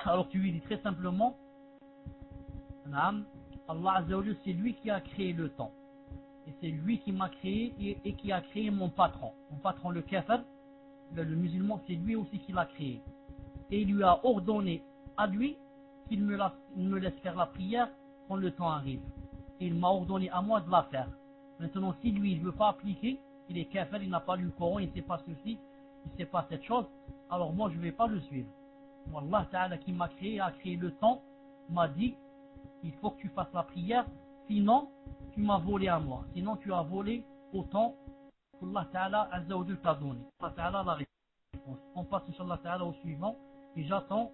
Alors tu lui dis très simplement, Allah Azza wa Jalla, c'est lui qui a créé le temps. Et c'est lui qui m'a créé et qui a créé mon patron. Mon patron, le kafir, le musulman, c'est lui aussi qui l'a créé. Et il lui a ordonné à lui qu'il me laisse faire la prière quand le temps arrive. Et il m'a ordonné à moi de la faire. Maintenant, si lui, il ne veut pas appliquer, il est kafir, il n'a pas lu le Coran, il ne sait pas ceci, il ne sait pas cette chose, alors moi, je ne vais pas le suivre. Allah Ta'ala qui m'a créé, a créé le temps, m'a dit, il faut que tu fasses la prière, sinon, tu m'as volé à moi. Sinon, tu as volé autant qu'Allah Ta'ala Azza wa Jalla t'a donné. Allah Ta'ala la réponse. On passe, Inch'Allah Ta'ala, au suivant, et j'attends.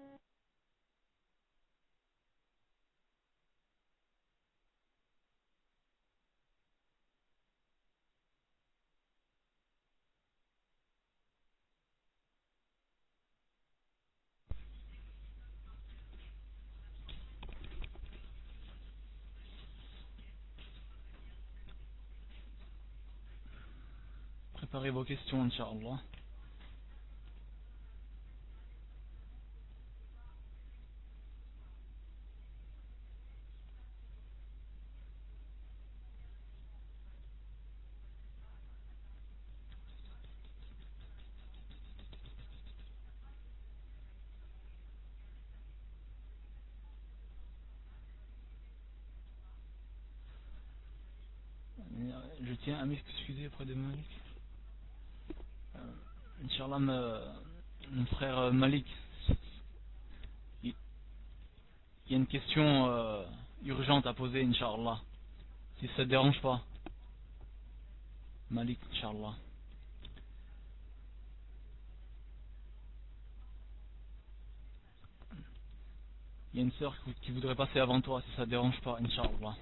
Préparez vos questions, Inch'Allah. Je tiens à m'excuser auprès de Malik. Inch'Allah, mon frère Malik, il y a une question urgente à poser, Inch'Allah. Si ça te dérange pas. Malik, Inch'Allah. Il y a une sœur qui voudrait passer avant toi, si ça ne dérange pas, Inch'Allah.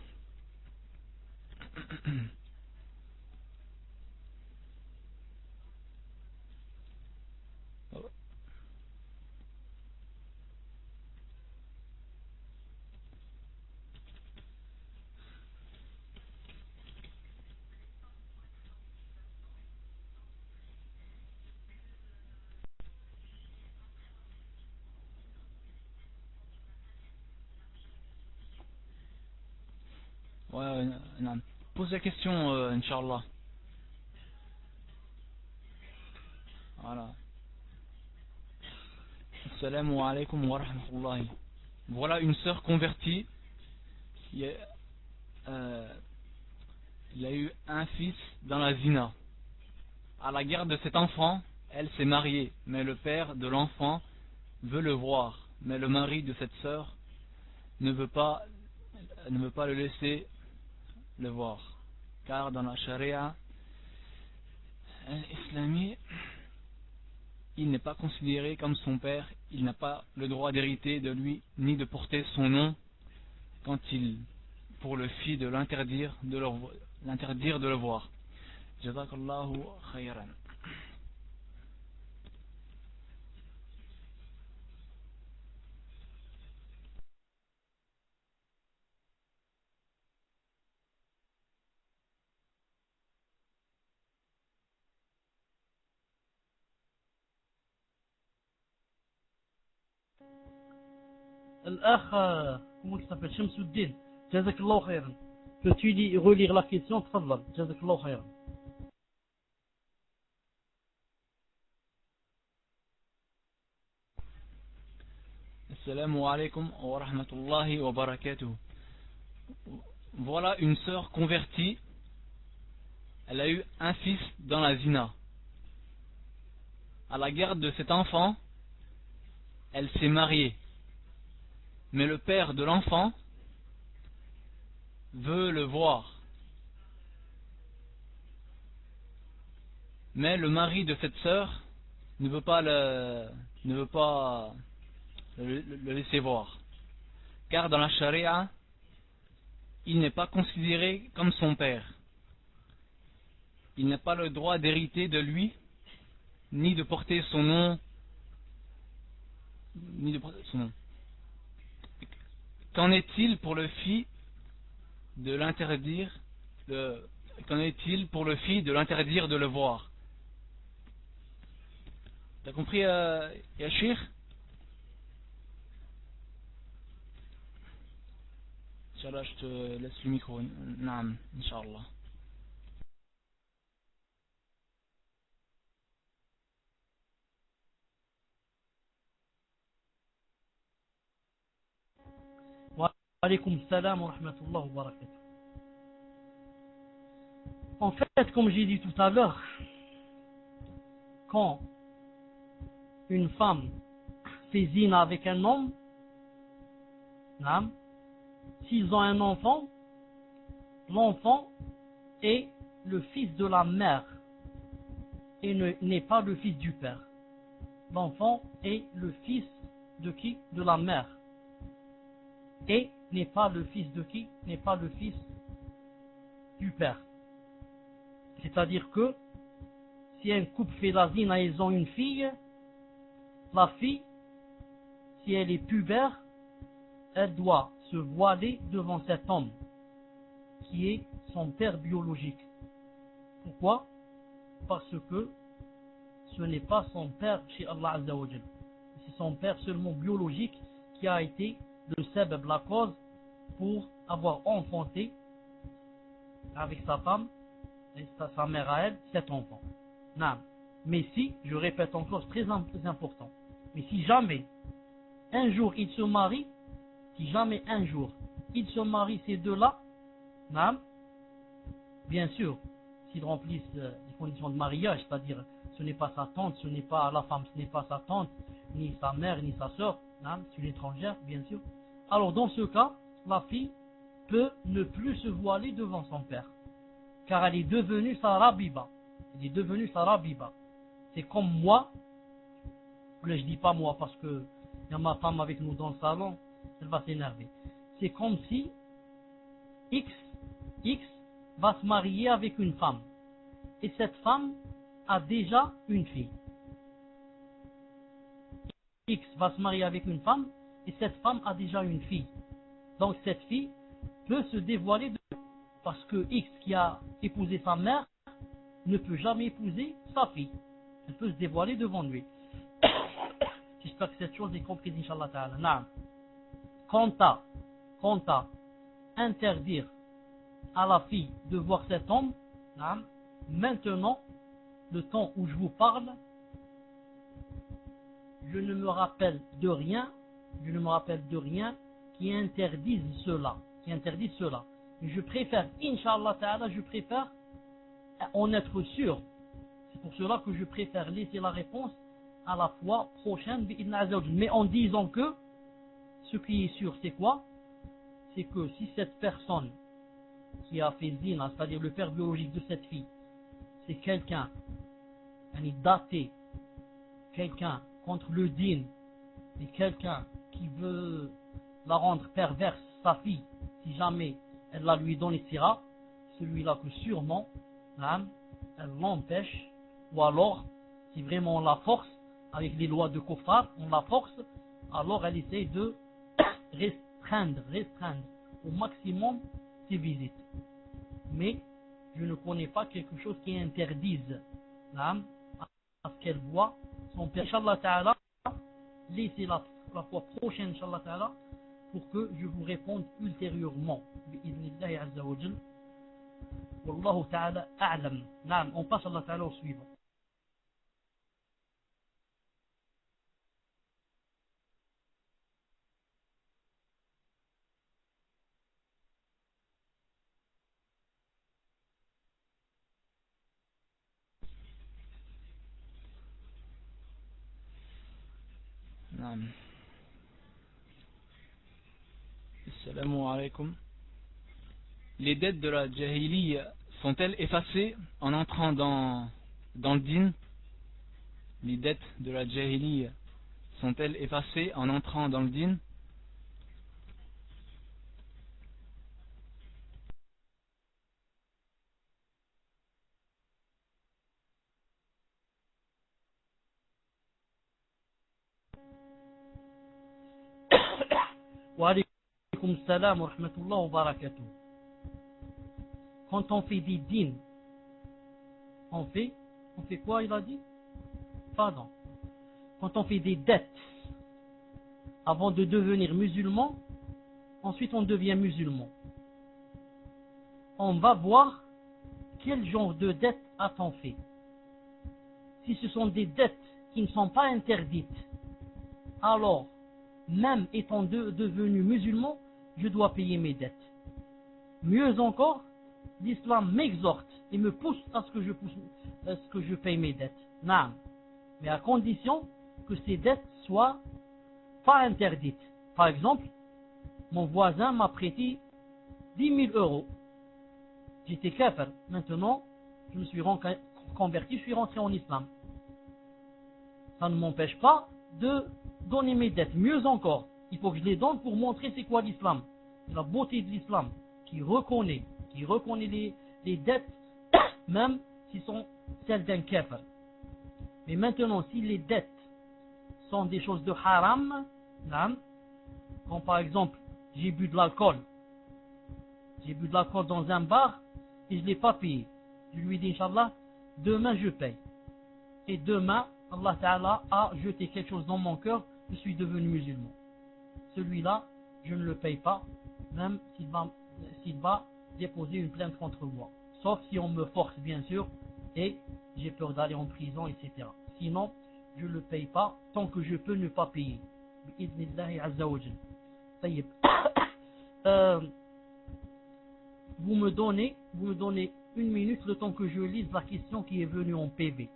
Ouais, non. Pose la question, Inch'Allah. Voilà. Assalamu alaikum wa rahmatullahi. Voilà une sœur convertie. Il y a eu un fils dans la zina. À la garde de cet enfant, elle s'est mariée, mais le père de l'enfant veut le voir. Mais le mari de cette sœur ne veut pas le laisser le voir. Car dans la charia islamique, il n'est pas considéré comme son père, il n'a pas le droit d'hériter de lui, ni de porter son nom quand pour le fit de l'interdire de le voir. Jazakallahu khayran. الأخ comment il s'appelle Shamsuddin جزاك الله خيرا. Peux-tu relire la question تفضل جزاك الله خيرا. Assalamu alaikum wa rahmatullahi wa barakatuh. Voilà une sœur convertie. Elle a eu un fils dans la zina. À la garde de cet enfant, elle s'est mariée. Mais le père de l'enfant veut le voir. Mais le mari de cette sœur ne veut pas le laisser voir. Car dans la charia, il n'est pas considéré comme son père. Il n'a pas le droit d'hériter de lui, ni de porter son nom. Qu'en est-il pour le fils de l'interdire de le voir? T'as compris, Yachir? Inch'Allah, je te laisse le micro. Naam, Inch'Allah. Wa alaykoum salam wa rahmatullah wa barakatuh. En fait, comme j'ai dit tout à l'heure, quand une femme fait zina avec un homme, s'ils ont un enfant, l'enfant est le fils de la mère et n'est pas le fils du père. L'enfant est le fils de qui? De la mère. Et n'est pas le fils de qui? N'est pas le fils du père. C'est-à-dire que si un couple fait la zina et ils ont une fille, la fille, si elle est pubère, elle doit se voiler devant cet homme qui est son père biologique. Pourquoi? Parce que ce n'est pas son père chez Allah Azza wa Jal. C'est son père seulement biologique qui a été le sabab, la cause pour avoir enfanté avec sa femme et sa mère à elle cet enfant. Non. Mais si, je répète encore, c'est très important, mais si jamais un jour ils se marient, si jamais un jour ils se marient ces deux-là, non, bien sûr, s'ils remplissent les conditions de mariage, c'est-à-dire ce n'est pas sa tante, ce n'est pas la femme, ce n'est pas sa tante, ni sa mère, ni sa soeur, c'est une étrangère, bien sûr. Alors dans ce cas, la fille peut ne plus se voiler devant son père, car elle est devenue sa rabiba. Elle est devenue sa rabiba. C'est comme moi, je dis pas moi parce que il y a ma femme avec nous dans le salon, elle va s'énerver. C'est comme si X va se marier avec une femme. Et cette femme a déjà une fille. X va se marier avec une femme et cette femme a déjà une fille. Donc cette fille peut se dévoiler parce que X qui a épousé sa mère ne peut jamais épouser sa fille. Elle peut se dévoiler devant lui. J'espère que cette chose est comprise, Inch'Allah Ta'ala. Naam. Quant à interdire à la fille de voir cet homme, naam, maintenant, le temps où je vous parle, je ne me rappelle de rien qui interdise cela. Mais je préfère, Inch'Allah Ta'ala, en être sûr. C'est pour cela que je préfère laisser la réponse à la fois prochaine, mais en disant que ce qui est sûr, c'est quoi? C'est que si cette personne qui a fait zina, c'est-à-dire le père biologique de cette fille, c'est quelqu'un daté, quelqu'un contre le din, et quelqu'un qui veut la rendre perverse, sa fille, si jamais elle la lui donne, etc., celui-là que sûrement, elle l'empêche, ou alors, si vraiment on la force, avec les lois de Kofar, on la force, alors elle essaye de restreindre au maximum ses visites. Mais je ne connais pas quelque chose qui interdise à ce qu'elle voit son père. Inch'Allah Ta'ala, laissez la fois prochaine, Inch'Allah Ta'ala, pour que je vous réponde ultérieurement. Bi'idhnillahi Azza wa Jal. Wallahu Ta'ala a'lam. Naam, on passe Allah Ta'ala au suivant. Naam. Assalamu alaikum. Les dettes de la jahiliya sont-elles effacées en entrant dans le din? Les dettes de la jahiliya sont-elles effacées en entrant dans le din? Wa alaykum salam wa rahmatullah wa barakatuh. Quand on fait des dînes, on fait quoi, il a dit? Pardon. Quand on fait des dettes, avant de devenir musulman, ensuite on devient musulman. On va voir quel genre de dettes a-t-on fait. Si ce sont des dettes qui ne sont pas interdites, alors, même étant devenu musulman, je dois payer mes dettes. Mieux encore, l'islam m'exhorte et me pousse à ce que je paye mes dettes. Naam. Mais à condition que ces dettes soient pas interdites. Par exemple, mon voisin m'a prêté 10 000 euros. J'étais kafir. Maintenant, je me suis converti, je suis rentré en islam. Ça ne m'empêche pas de donner mes dettes. Mieux encore, il faut que je les donne pour montrer c'est quoi l'islam. La beauté de l'islam qui reconnaît les dettes, même si sont celles d'un kafir. Mais maintenant, si les dettes sont des choses de haram, comme par exemple, j'ai bu de l'alcool dans un bar et je ne l'ai pas payé. Je lui dis, Inch'Allah, demain je paye. Et demain, Allah Ta'ala a jeté quelque chose dans mon cœur, je suis devenu musulman. Celui-là, je ne le paye pas, même s'il va déposer une plainte contre moi. Sauf si on me force, bien sûr, et j'ai peur d'aller en prison, etc. Sinon, je ne le paye pas tant que je peux ne pas payer. Bi'idhnillahi Azza wa Jal. Tayyib. Vous me donnez 1 minute le temps que je lise la question qui est venue en PV.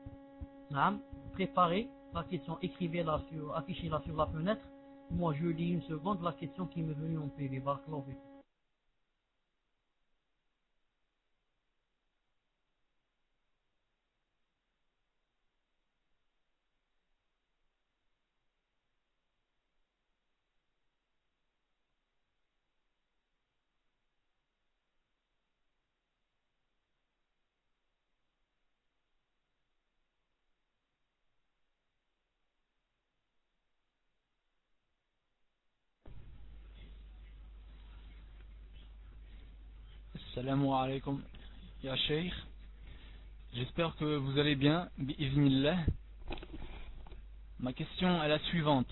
Préparez la question, écrivez-la affichez-la sur la fenêtre. Moi, je lis 1 seconde la question qui m'est venue en PV. Barakallahu fikum. Salam alaikum, ya Sheikh. J'espère que vous allez bien, bi'idhnillah. Ma question est la suivante.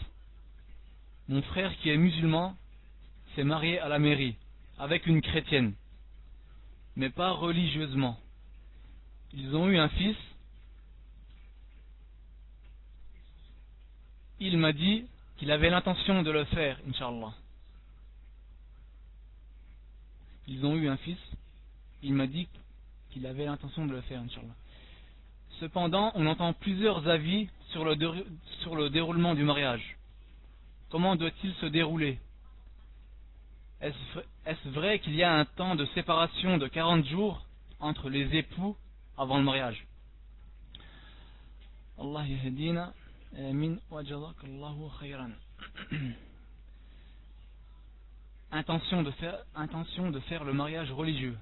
Mon frère qui est musulman s'est marié à la mairie avec une chrétienne, mais pas religieusement. Ils ont eu un fils. Il m'a dit qu'il avait l'intention de le faire, Inch'Allah. Ils ont eu un fils. Il m'a dit qu'il avait l'intention de le faire, Inch'Allah. Cependant, on entend plusieurs avis sur le déroulement du mariage. Comment doit-il se dérouler? Est-ce vrai qu'il y a un temps de séparation de 40 jours entre les époux avant le mariage? Allah yahdina, amin wa jazakallahu khayran. Intention de faire le mariage religieux.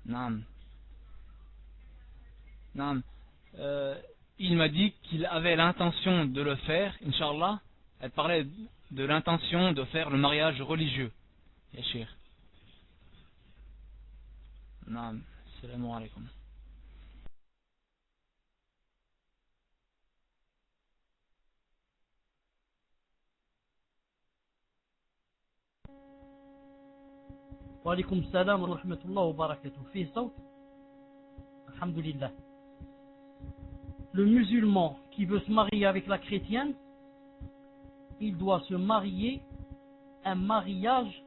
Naam. Naam. Il m'a dit qu'il avait l'intention de le faire, Inch'Allah. Elle parlait de l'intention de faire le mariage religieux. Yashir. Naam. Assalamu alaikum. Wa alaykoum salam wa rahmatullah wa barakatuh. Fi sawt. Alhamdulillah. Le musulman qui veut se marier avec la chrétienne, il doit se marier un mariage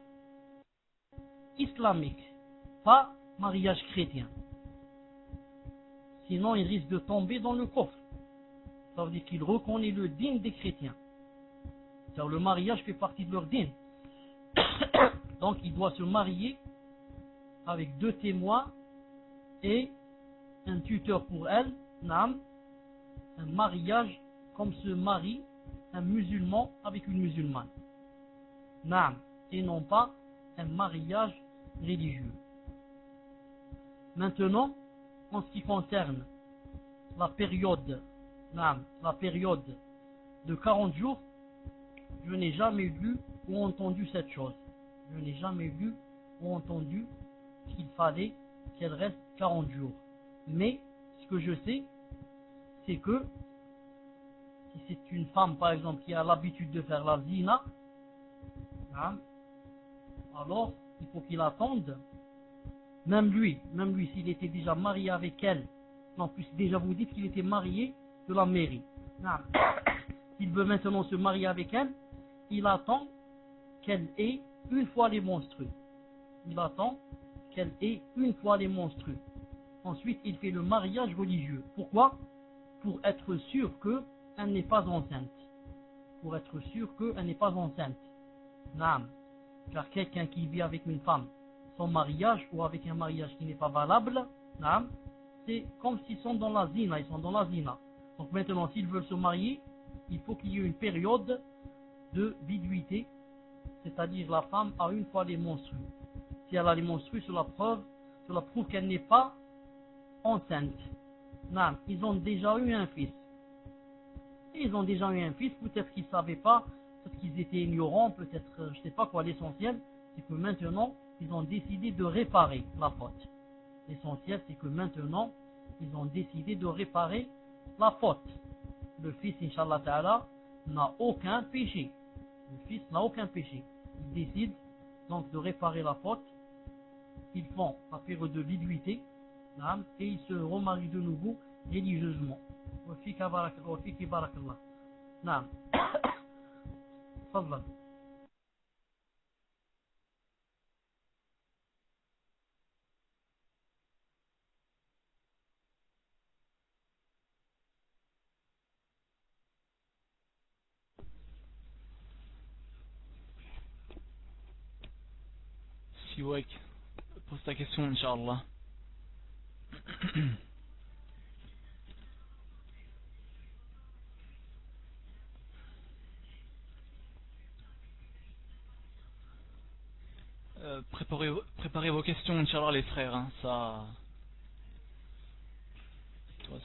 islamique, pas mariage chrétien. Sinon, il risque de tomber dans le coffre. Ça veut dire qu'il reconnaît le dîn des chrétiens. C'est-à-dire le mariage fait partie de leur dîn. Donc, il doit se marier avec 2 témoins et un tuteur pour elle, Naam, un mariage comme se marie un musulman avec une musulmane. Naam, et non pas un mariage religieux. Maintenant, en ce qui concerne la période, Naam, la période de 40 jours, je n'ai jamais lu ou entendu cette chose. Je n'ai jamais lu ou entendu qu'il fallait qu'elle reste 40 jours. Mais ce que je sais, c'est que si c'est une femme par exemple qui a l'habitude de faire la zina, alors il faut qu'il attende, même lui s'il était déjà marié avec elle, en plus déjà vous dites qu'il était marié de la mairie, s'il veut maintenant se marier avec elle, il attend qu'elle ait une fois les menstrues. Il attend qu'elle ait une fois les menstrues. Ensuite, il fait le mariage religieux. Pourquoi? Pour être sûr qu'elle n'est pas enceinte. Pour être sûr qu'elle n'est pas enceinte. Naam. Car quelqu'un qui vit avec une femme sans mariage ou avec un mariage qui n'est pas valable, naam, c'est comme s'ils sont dans la zina. Ils sont dans la zina. Donc maintenant, s'ils veulent se marier, il faut qu'il y ait une période de viduité, c'est-à-dire la femme a une fois les menstrues. Si elle a les menstrues, cela prouve qu'elle n'est pas enceinte. Non, ils ont déjà eu un fils. Et ils ont déjà eu un fils, peut-être qu'ils ne savaient pas, peut-être qu'ils étaient ignorants, peut-être, je ne sais pas quoi, l'essentiel, c'est que maintenant, ils ont décidé de réparer la faute. L'essentiel, c'est que maintenant, ils ont décidé de réparer la faute. Le fils, Inch'Allah Ta'ala, n'a aucun péché. Le fils n'a aucun péché. Ils décident donc de réparer la faute. Ils font la période de viduité et ils se remarient de nouveau religieusement. Wa fika barakallah. Naam. Tfadhal. Siwak, pose ta question, Inch'Allah. Préparez vos questions, Inch'Allah, les frères. Hein, ça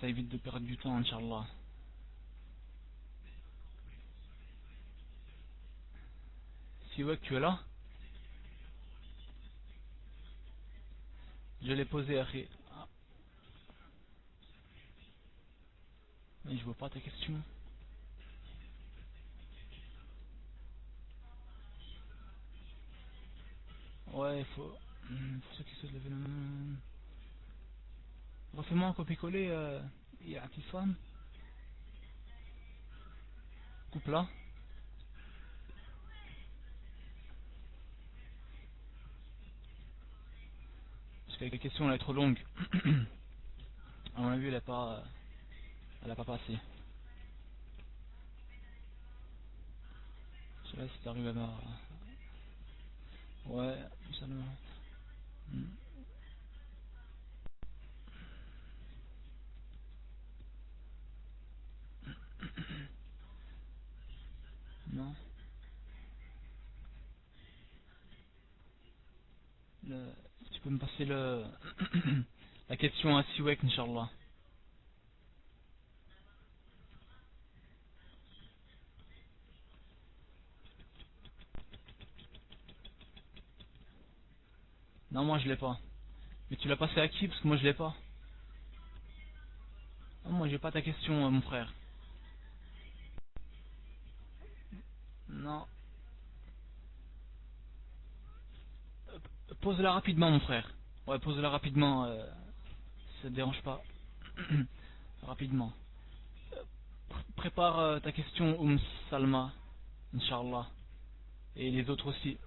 évite de perdre du temps, Inch'Allah. Siwak, tu es là? Je l'ai posé à Ré. Ah. Mais je vois pas ta question. Ouais, il faut... Pour ceux qui souhaitent lever la main... Refais-moi un copier-coller, il y a un petit fan. Coupe là. Parce que la question elle est trop longue. À mon avis, elle a pas passé. Je sais pas si t'arrives à ma... Ouais, ça le... Non. Tu peux me passer le... la question à Siwek, Inch'Allah. Non, moi je l'ai pas. Mais tu l'as passé à qui? Parce que moi je l'ai pas. Non, moi j'ai pas ta question, mon frère. Non. Pose-la rapidement, mon frère. Ouais, pose-la rapidement. Ça te dérange pas. Rapidement. Prépare ta question, Salma. Inch'Allah. Et les autres aussi.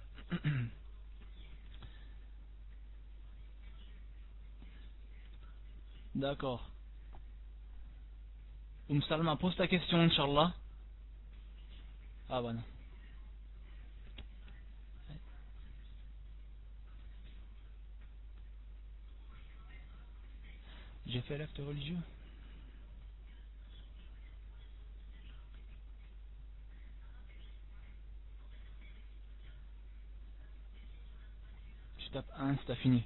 D'accord. Salma, pose ta question, Inch'Allah. Ah bah non. J'ai fait l'acte religieux. Tu tapes 1 si t'as fini.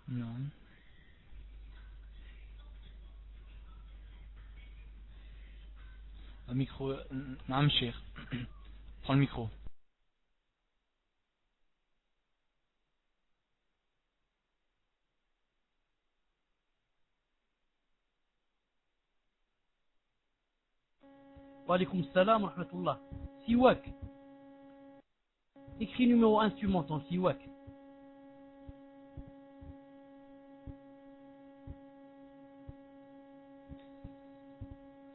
Non. Un micro. Non, cher. Prends le micro. Wa alaykoum salam wa rahmatullah. Siwak. Écrit numéro instrumental, Siwak.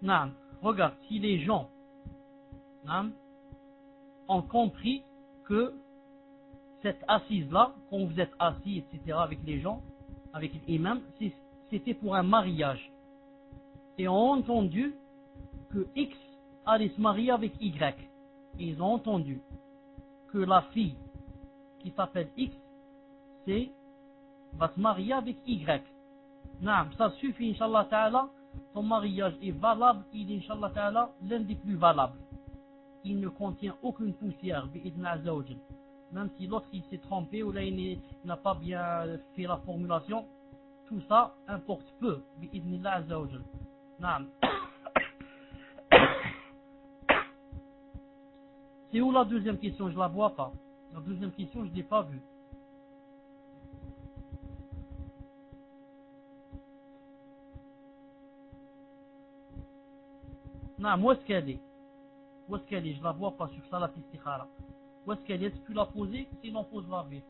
Naam. Regarde, si les gens naam, ont compris que cette assise-là, quand vous êtes assis, etc., avec les gens, avec l'imam, c'était pour un mariage. Et ont entendu que X allait se marier avec Y. Et ils ont entendu que la fille qui s'appelle X, va se marier avec Y. Naam, ça suffit, Inch'Allah Ta'ala. Ton mariage est valable, il est, Inch'Allah Ta'ala, l'un des plus valables. Il ne contient aucune poussière, bi'idna Azza wa Jal. Même si l'autre il s'est trompé ou là il n'a pas bien fait la formulation, tout ça importe peu, bi'idnillah Azza wa Jal. Naam. C'est où la deuxième question? Je la vois pas. La deuxième question, je ne l'ai pas vue. Non, où est-ce qu'elle est? Où est-ce qu'elle est? Je la vois pas sur Salat Istikhara. Où est-ce qu'elle est? Est-ce que tu l'as posée? Sinon, pose-la vite.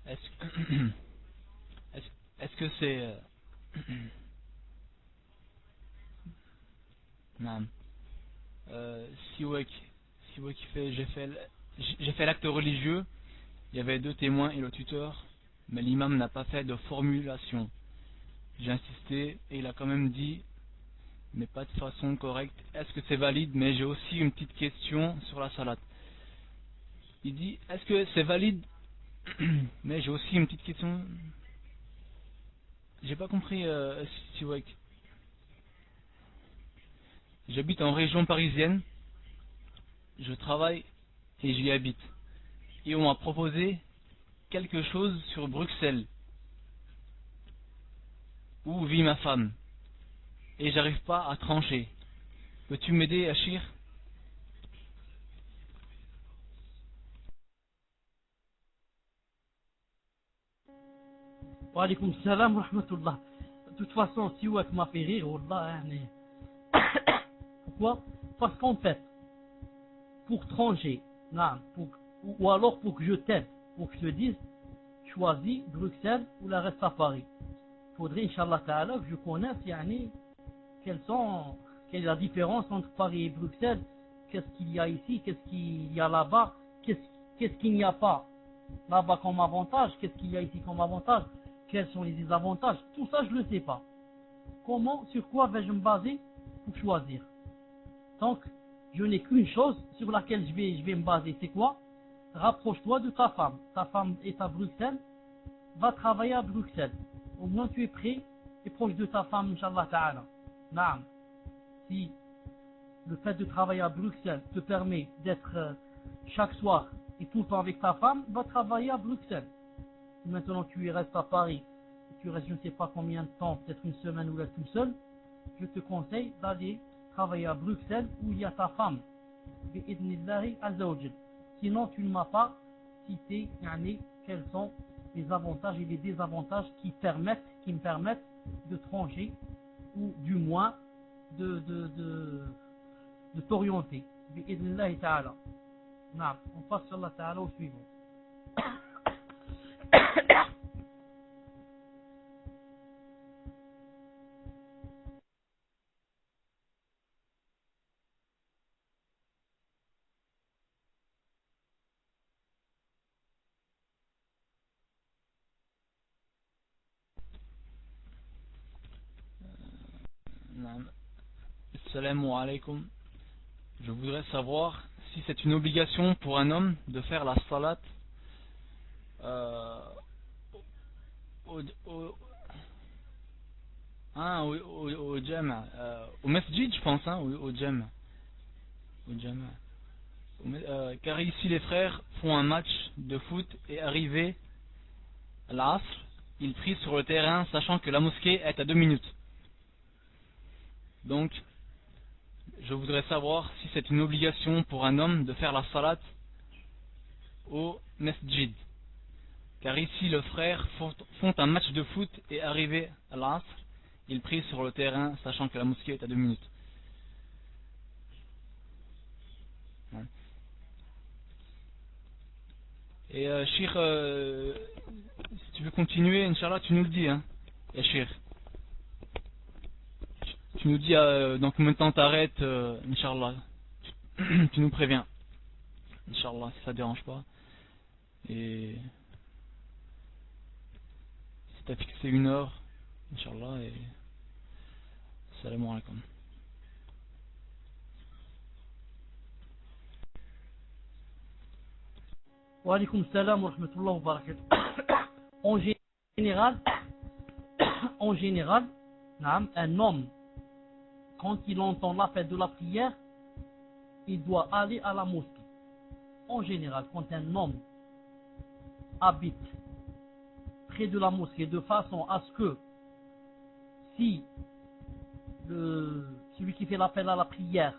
Est-ce est-ce que c'est... Non. Siwek fait, j'ai fait l'acte religieux. Il y avait 2 témoins et le tuteur, mais l'imam n'a pas fait de formulation. J'ai insisté et il a quand même dit, mais pas de façon correcte, est-ce que c'est valide? Mais j'ai aussi une petite question sur la salat. Il dit, est-ce que c'est valide? Mais j'ai aussi une petite question. J'ai pas compris, Siwek. J'habite en région parisienne, je travaille et j'y habite. Et on m'a proposé quelque chose sur Bruxelles, où vit ma femme. Et j'arrive pas à trancher. Peux-tu m'aider, Achir? Wa alaykoum salam wa rahmatullah. De toute façon, si Ouak m'a fait rire, wallah, yani. Pourquoi? Parce qu'en fait, pour trancher, non, ou alors pour que je t'aide, pour que je te dise, choisis Bruxelles ou la reste à Paris. Faudrait, Inch'Allah Ta'ala, que je connaisse, yani, quelle est la différence entre Paris et Bruxelles, qu'est-ce qu'il y a ici, qu'est-ce qu'il y a là-bas, qu'est-ce qu'il n'y a pas là-bas comme avantage, qu'est-ce qu'il y a ici comme avantage, quels sont les désavantages, tout ça je ne le sais pas. Comment, sur quoi vais-je me baser pour choisir? Donc, je n'ai qu'une chose sur laquelle je vais me baser, c'est quoi? Rapproche-toi de ta femme. Ta femme est à Bruxelles, va travailler à Bruxelles. Au moins tu es prêt et proche de ta femme, Inch'Allah Ta'ala. Naam. Si le fait de travailler à Bruxelles te permet d'être chaque soir et tout le temps avec ta femme, va travailler à Bruxelles. Si maintenant tu restes à Paris, et tu restes je ne sais pas combien de temps, peut-être une semaine ou là tout seul, je te conseille d'aller travailler à Bruxelles où il y a ta femme. Bi'idnillahi azza wa jal. Sinon tu ne m'as pas cité quels sont les avantages et les désavantages qui me permettent de trancher ou du moins de t'orienter. Bi'idnillahi ta'ala. Non, on passe sur la ta'ala au suivant. Assalamu alaikum. Je voudrais savoir si c'est une obligation pour un homme de faire la salat au jama, au masjid, je pense, au jama. Au jama. Car ici les frères font un match de foot et arrivé à l'Asr, ils prient sur le terrain sachant que la mosquée est à 2 minutes. Donc, je voudrais savoir si c'est une obligation pour un homme de faire la salat au masjid. Car ici, les frères font un match de foot et arrivé à l'Asr, ils prient sur le terrain, sachant que la mosquée est à 2 minutes. Ouais. Et Shir, si tu veux continuer, Inch'Allah, tu nous le dis, hein. Et Shir. Tu nous dis dans combien de temps t'arrêtes, Inch'Allah. Tu nous préviens. Inch'Allah, si ça dérange pas. Et si t'as fixé 1 heure, Inch'Allah, et salam alaikum. Wa alaykoum salam wa rahmatullah wa barakatuh. En général, un homme, quand il entend l'appel de la prière, il doit aller à la mosquée. En général, quand un homme habite près de la mosquée, de façon à ce que si celui qui fait l'appel à la prière,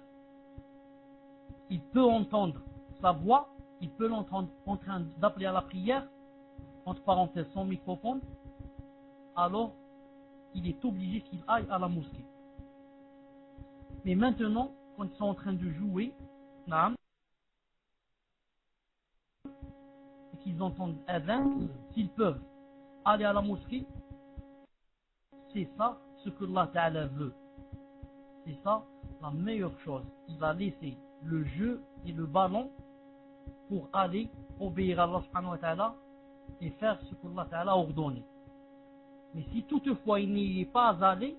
il peut entendre sa voix, il peut l'entendre en train d'appeler à la prière, entre parenthèses sans microphone, alors il est obligé qu'il aille à la mosquée. Mais maintenant, quand ils sont en train de jouer, et qu'ils entendent adhan, s'ils peuvent aller à la mosquée, c'est ça ce que Allah Ta'ala veut. C'est ça la meilleure chose. Il a laissé le jeu et le ballon pour aller obéir à Allah subhanahu wa ta'ala et faire ce qu'Allah ta'ala a ordonné. Mais si toutefois il n'y est pas allé,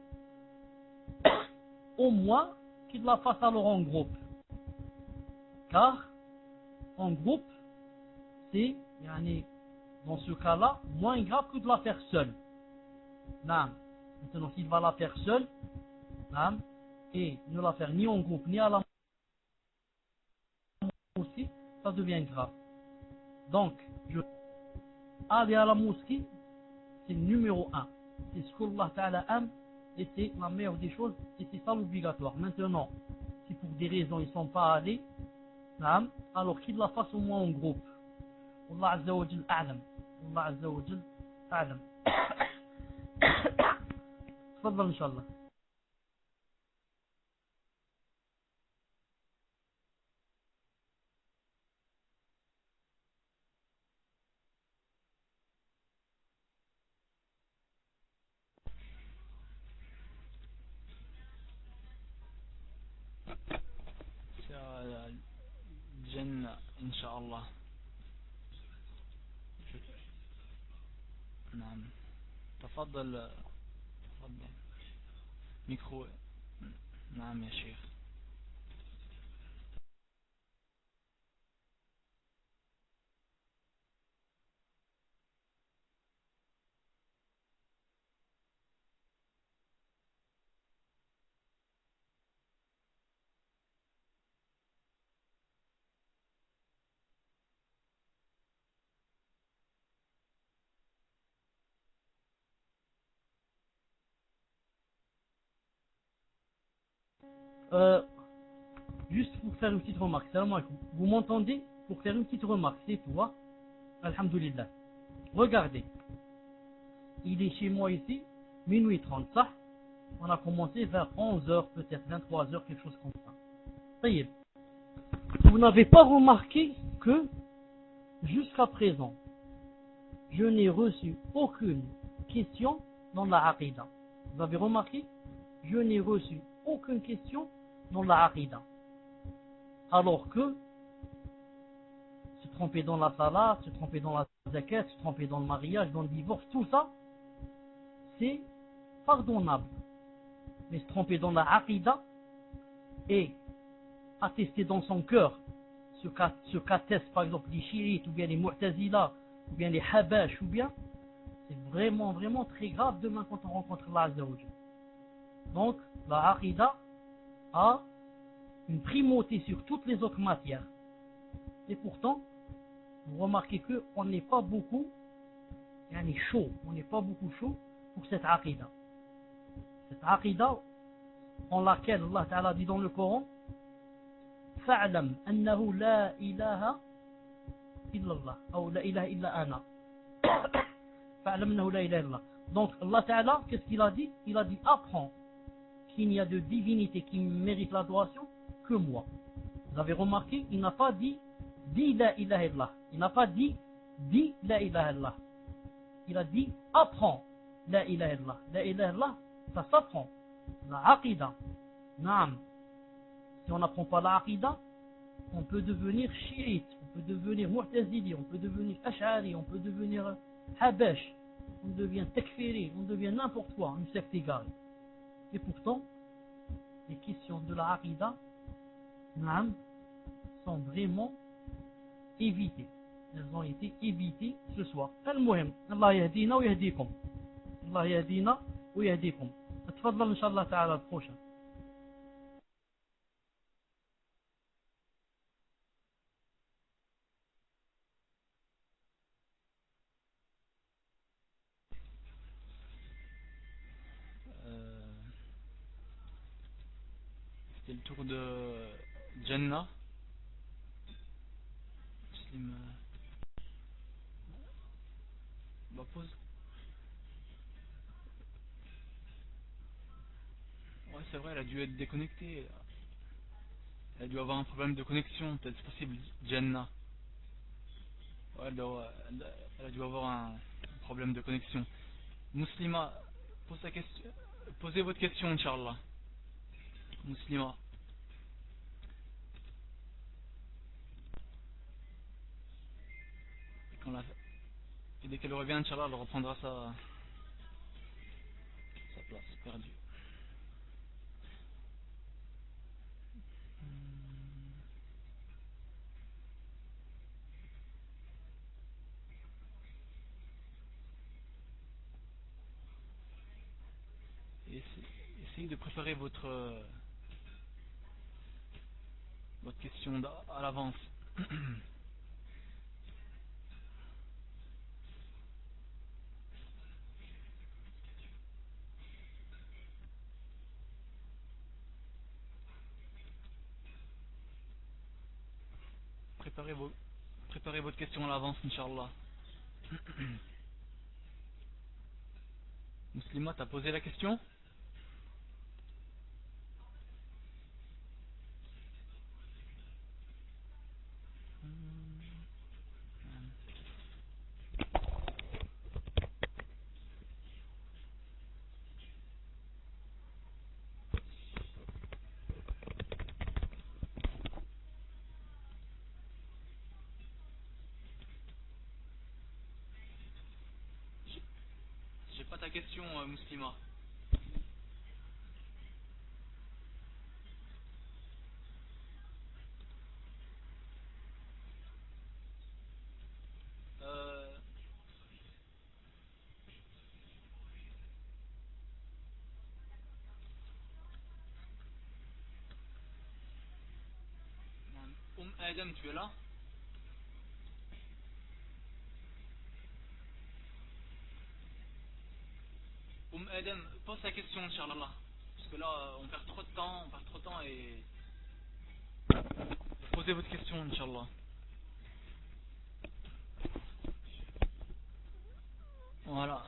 au moins qu'il la fasse alors en groupe. Car en groupe, c'est dans ce cas-là moins grave que de la faire seule. Maintenant, s'il va la faire seule, et ne la faire ni en groupe ni à la mosquée, ça devient grave. Donc, aller à la mosquée, c'est le numéro 1. C'est ce qu'Allah Ta'ala aime et c'est la meilleure des choses et c'est ça l'obligatoire. Maintenant, si pour des raisons ils ne sont pas allés, alors qu'ils la fassent au moins en groupe. Allah Azza wa Jal a'lam. Allah Azza wa Jal a'lam. تفضل إن شاء الله. الجنة إن شاء الله. نعم تفضل ميكرو. نعم يا شيخ. Juste pour faire une petite remarque, salam alaikum. Vous m'entendez? Pour faire une petite remarque, c'est tout, hein? Alhamdulillah. Regardez, il est chez moi ici, minuit 30, ça. On a commencé vers 11h, peut-être 23h, quelque chose comme ça. Ça y est. Vous n'avez pas remarqué que, jusqu'à présent, je n'ai reçu aucune question dans la Aqidah. Vous avez remarqué? Je n'ai reçu aucune question dans la Aqidah. Alors que se tromper dans la salat, se tromper dans la zakat, se tromper dans le mariage, dans le divorce, tout ça, c'est pardonnable. Mais se tromper dans la Aqidah et attester dans son cœur ce qu'attestent par exemple les chiites ou bien les mu'tazila ou bien les habash ou bien, c'est vraiment vraiment très grave demain quand on rencontre Allah Azza wa Jalla. Donc la Aqidah a une primauté sur toutes les autres matières. Et pourtant, vous remarquez qu'on n'est pas beaucoup chaud, on n'est pas beaucoup chaud pour cette Aqidah. Cette Aqidah en laquelle Allah Ta'ala dit dans le Coran فَعْلَمْ أَنَّهُ لَا إِلَهَ إِلَّا اللَّهِ أو لا إله إلا أنا. فَعْلَمْ أَنَّهُ لَا إِلَهَ إِلَّا اللَّهِ. Donc Allah Ta'ala, qu'est-ce qu'il a dit? Il a dit apprends qu'il n'y a de divinité qui mérite l'adoration que moi. Vous avez remarqué, il n'a pas dit la ilaha illallah. Il n'a pas dit la ilaha illallah. Il a dit apprends la ilaha illallah. La ilaha illallah, ça s'apprend. La aqidah. Naam. Si on n'apprend pas la aqidah, on peut devenir chiite, on peut devenir mu'tazili, on peut devenir ash'ari, on peut devenir habash, on devient takfiri, on devient n'importe quoi, une secte égarée. Et pourtant, les questions de la aqidah sont vraiment évitées. Elles ont été évitées ce soir. Al-Muhim, Allah yahdina wa yahdikum. Allah yahdina wa yahdikum. Tafadhal inshallah ta'ala le prochain. C'est le tour de Jannah. Muslim. Bah pause. Ouais c'est vrai, elle a dû être déconnectée. Elle a dû avoir un problème de connexion, peut-être c'est possible, Jannah. Ouais, elle a dû avoir un problème de connexion. Muslima, posez votre question, Inch'Allah. Muslima. Et dès qu'elle revient, Inch'Allah, elle reprendra sa place perdue. Essayez de préparer votre question à l'avance. Préparez votre question à l'avance, Inch'Allah. Muslima, t'as posé la question? J'ai pas ta question, Muslima. Adam, tu es là? Adam, pose la question, Inch'Allah. Parce que là, on perd trop de temps et... Posez votre question, Inch'Allah. Voilà.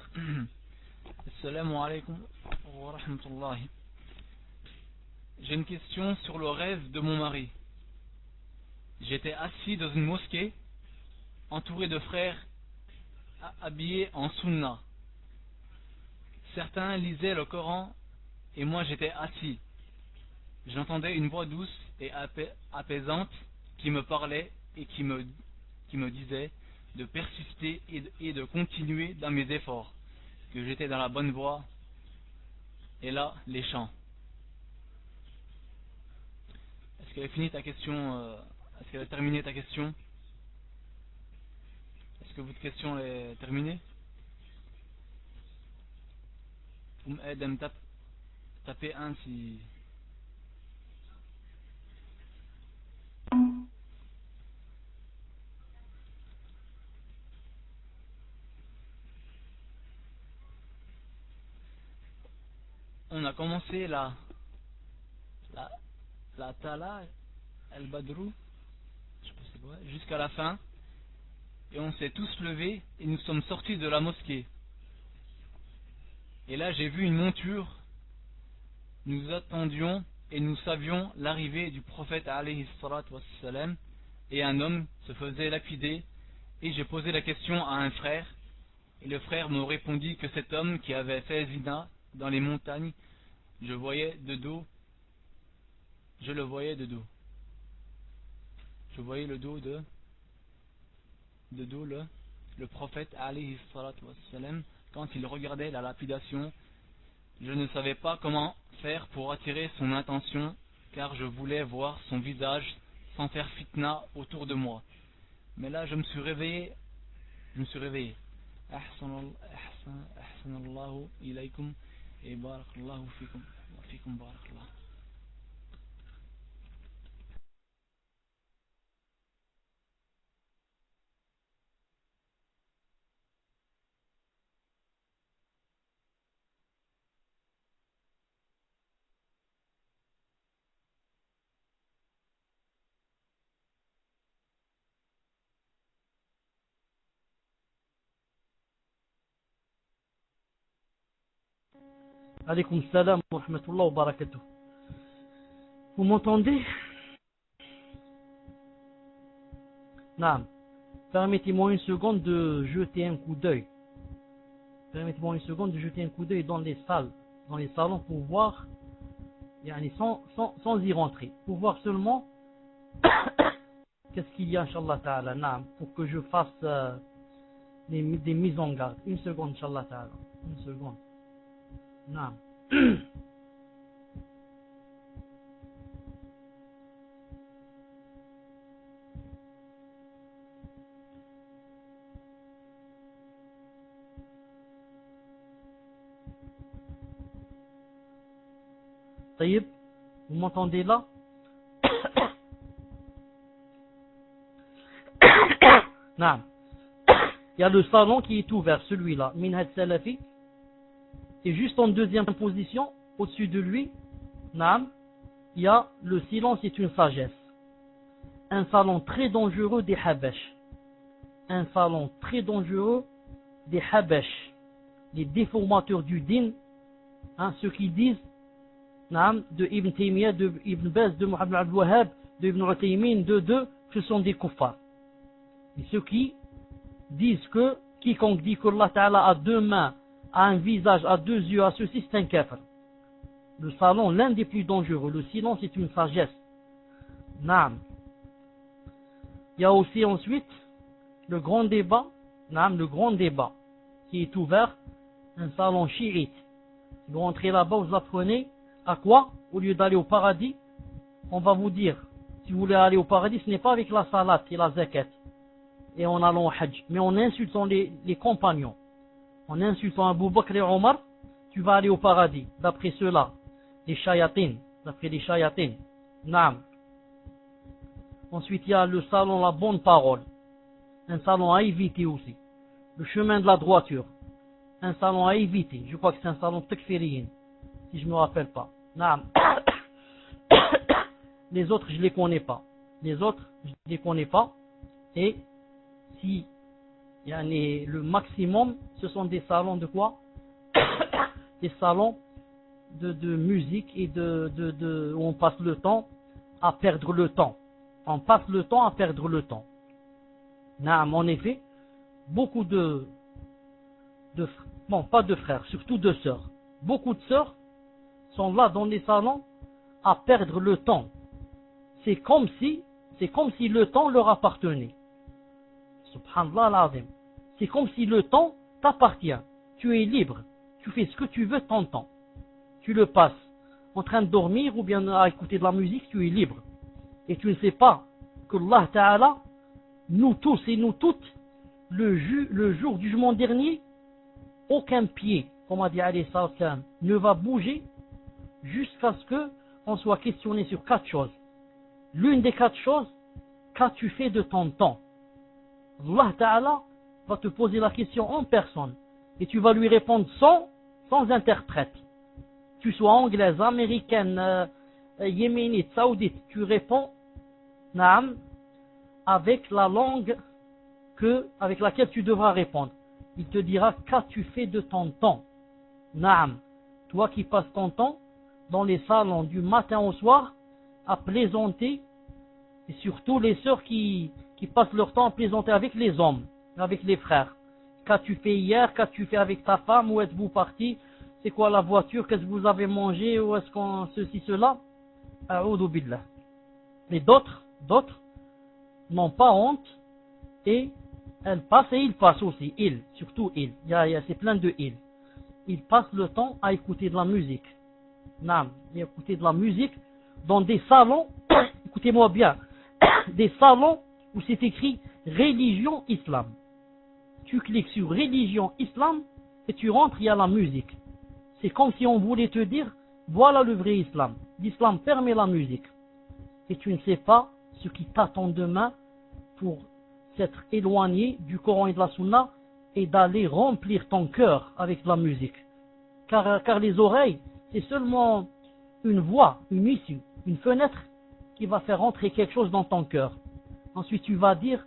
Assalamu alaikum wa rahmatullahi. J'ai une question sur le rêve de mon mari. J'étais assis dans une mosquée, entouré de frères habillés en sunna. Certains lisaient le Coran et moi j'étais assis. J'entendais une voix douce et apaisante qui me parlait et qui me disait de persister et de continuer dans mes efforts, que j'étais dans la bonne voie. Et là, les chants. Est-ce qu'elle a fini ta question? Est-ce qu'elle a terminé ta question? Est-ce que votre question est terminée? Adam, tapez 1 si... On a commencé la Tala, El Badrou, je sais pas c'est quoi, jusqu'à la fin, et on s'est tous levés et nous sommes sortis de la mosquée. Et là j'ai vu une monture, nous attendions et nous savions l'arrivée du prophète alayhi salatu wassalam, et un homme se faisait lapider, et j'ai posé la question à un frère, et le frère me répondit que cet homme qui avait fait zina dans les montagnes, je le voyais de dos. Je voyais le dos le prophète alayhi salatu wassalam quand il regardait la lapidation. Je ne savais pas comment faire pour attirer son attention car je voulais voir son visage sans faire fitna autour de moi. Mais là je me suis réveillé. Ahsanallahu ilaykum et barakallahu fikum wa fikum barakallah. Alaykoum salam wa rahmatullah wa barakatuh. Vous m'entendez? Naam. Permettez-moi une seconde de jeter un coup d'œil. Permettez-moi une seconde de jeter un coup d'œil dans les salons pour voir, sans y rentrer, pour voir seulement qu'est-ce qu'il y a, Inch'Allah Ta'ala, naam, pour que je fasse des mises en garde. Une seconde, Inch'Allah ta'ala. Une seconde. Non. Taïb, vous m'entendez là? Non. Il y a le salon qui est ouvert, celui-là, Minhaj Salafi. Et juste en deuxième position, au-dessus de lui, non, il y a le silence est une sagesse. Un salon très dangereux des Habash. Un salon très dangereux des Habash. Les déformateurs du din, hein, ceux qui disent de Ibn Taymiyyah, de Ibn Baz, de Muhammad al-Wahhab, de Ibn Uthaymin, de ce sont des kuffars. Et ceux qui disent que quiconque dit qu'Allah Ta'ala a deux mains, a un visage, a deux yeux, a ceci, c'est un kafir. Le salon, l'un des plus dangereux, le silence est une sagesse. Naam. Il y a aussi ensuite le grand débat, naam, le grand débat qui est ouvert, un salon chiite. Si vous rentrez là-bas, vous apprenez à quoi? Au lieu d'aller au paradis, on va vous dire, si vous voulez aller au paradis, ce n'est pas avec la salat et la zakat, et en allant au hajj, mais en insultant les compagnons, en insultant Abu Bakr et Omar, tu vas aller au paradis, d'après ceux-là, les shayatin, d'après les shayatin. Naam. Ensuite, il y a le salon la bonne parole, un salon à éviter aussi, le chemin de la droiture, un salon à éviter, je crois que c'est un salon takfiriyin, si je ne me rappelle pas. Naam. Les autres, je ne les connais pas. Les autres, je ne les connais pas. Et si le maximum, ce sont des salons de quoi? Des salons de musique et où on passe le temps à perdre le temps. On passe le temps à perdre le temps. Naam, en effet, beaucoup bon, pas de frères, surtout de sœurs. Beaucoup de sœurs sont là dans les salons à perdre le temps. C'est comme si le temps leur appartenait. Subhanallah al-Azim. C'est comme si le temps t'appartient. Tu es libre. Tu fais ce que tu veux de ton temps. Tu le passes en train de dormir ou bien à écouter de la musique, tu es libre. Et tu ne sais pas que Allah Ta'ala, nous tous et nous toutes, le jour du jugement dernier, aucun pied, comme a dit alayhi salam, ne va bouger jusqu'à ce qu'on soit questionné sur 4 choses. L'une des 4 choses, qu'as-tu fait de ton temps? Allah Ta'ala va te poser la question en personne et tu vas lui répondre sans interprète. Tu sois anglaise, américaine, yéménite, saoudite, tu réponds naam avec la langue avec laquelle tu devras répondre. Il te dira qu'as-tu fait de ton temps? Naam, toi qui passes ton temps dans les salons du matin au soir à plaisanter, et surtout les sœurs qui passent leur temps à plaisanter avec les hommes, avec les frères. Qu'as-tu fait hier? Qu'as-tu fait avec ta femme? Où êtes-vous parti? C'est quoi la voiture? Qu'est-ce que vous avez mangé? Ou est-ce qu'on ceci, cela? A'oudhu billah. Mais d'autres n'ont pas honte et elles passent et ils passent aussi. Surtout c'est plein de ils. Ils passent le temps à écouter de la musique. Naam, et écouter de la musique dans des salons, écoutez-moi bien, des salons où c'est écrit religion islam. Tu cliques sur religion islam et tu rentres, il y a la musique. C'est comme si on voulait te dire, voilà le vrai islam. L'islam permet la musique. Et tu ne sais pas ce qui t'attend demain pour s'être éloigné du Coran et de la Sunna et d'aller remplir ton cœur avec de la musique. Car les oreilles, c'est seulement une voie, une issue, une fenêtre qui va faire entrer quelque chose dans ton cœur. Ensuite tu vas dire,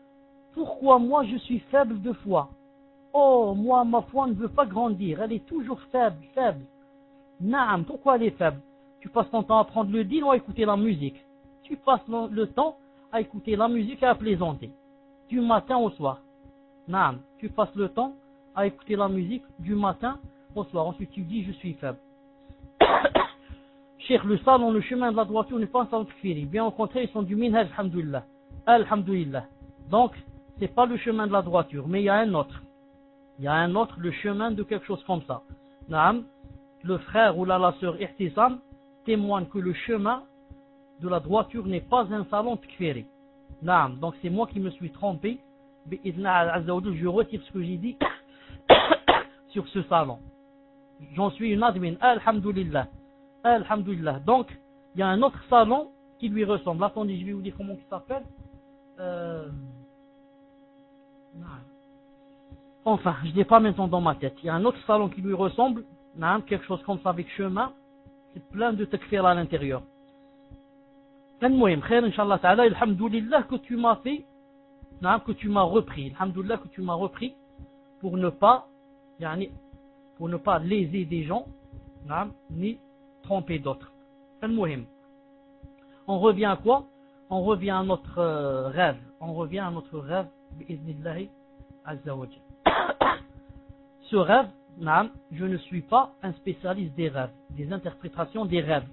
pourquoi moi je suis faible de foi? Oh, moi ma foi ne veut pas grandir, elle est toujours faible. Naam, pourquoi elle est faible? Tu passes ton temps à prendre le din ou à écouter la musique. Tu passes le temps à écouter la musique et à plaisanter. Du matin au soir. Naam, tu passes le temps à écouter la musique du matin au soir. Ensuite tu dis, je suis faible. Cheikh, le salon, le chemin de la droiture n'est pas un salon kfiri. Bien au contraire, ils sont du minhaj, alhamdoulilah. Alhamdoulilah. Donc, c'est pas le chemin de la droiture, mais il y a un autre. Il y a un autre, le chemin de quelque chose comme ça. Naam, le frère ou la sœur Ihtisam témoigne que le chemin de la droiture n'est pas un salon tkfiri. Naam, donc c'est moi qui me suis trompé. Je retire ce que j'ai dit sur ce salon. J'en suis une admin. Alhamdulillah. Alhamdulillah. Donc, il y a un autre salon qui lui ressemble. Attendez, je vais vous dire comment il s'appelle. Enfin, je n'ai pas maintenant dans ma tête. Il y a un autre salon qui lui ressemble. Quelque chose comme ça avec chemin. C'est plein de takfir à l'intérieur. Inch'Allah ta'ala, alhamdulillah que tu m'as fait, que tu m'as repris. Alhamdulillah que tu m'as repris pour ne pas léser des gens, ni tromper d'autres. On revient à quoi? On revient à notre rêve. On revient à notre rêve, bi'idnillahi azza wa jalla. Ce rêve, je ne suis pas un spécialiste des rêves, des interprétations des rêves.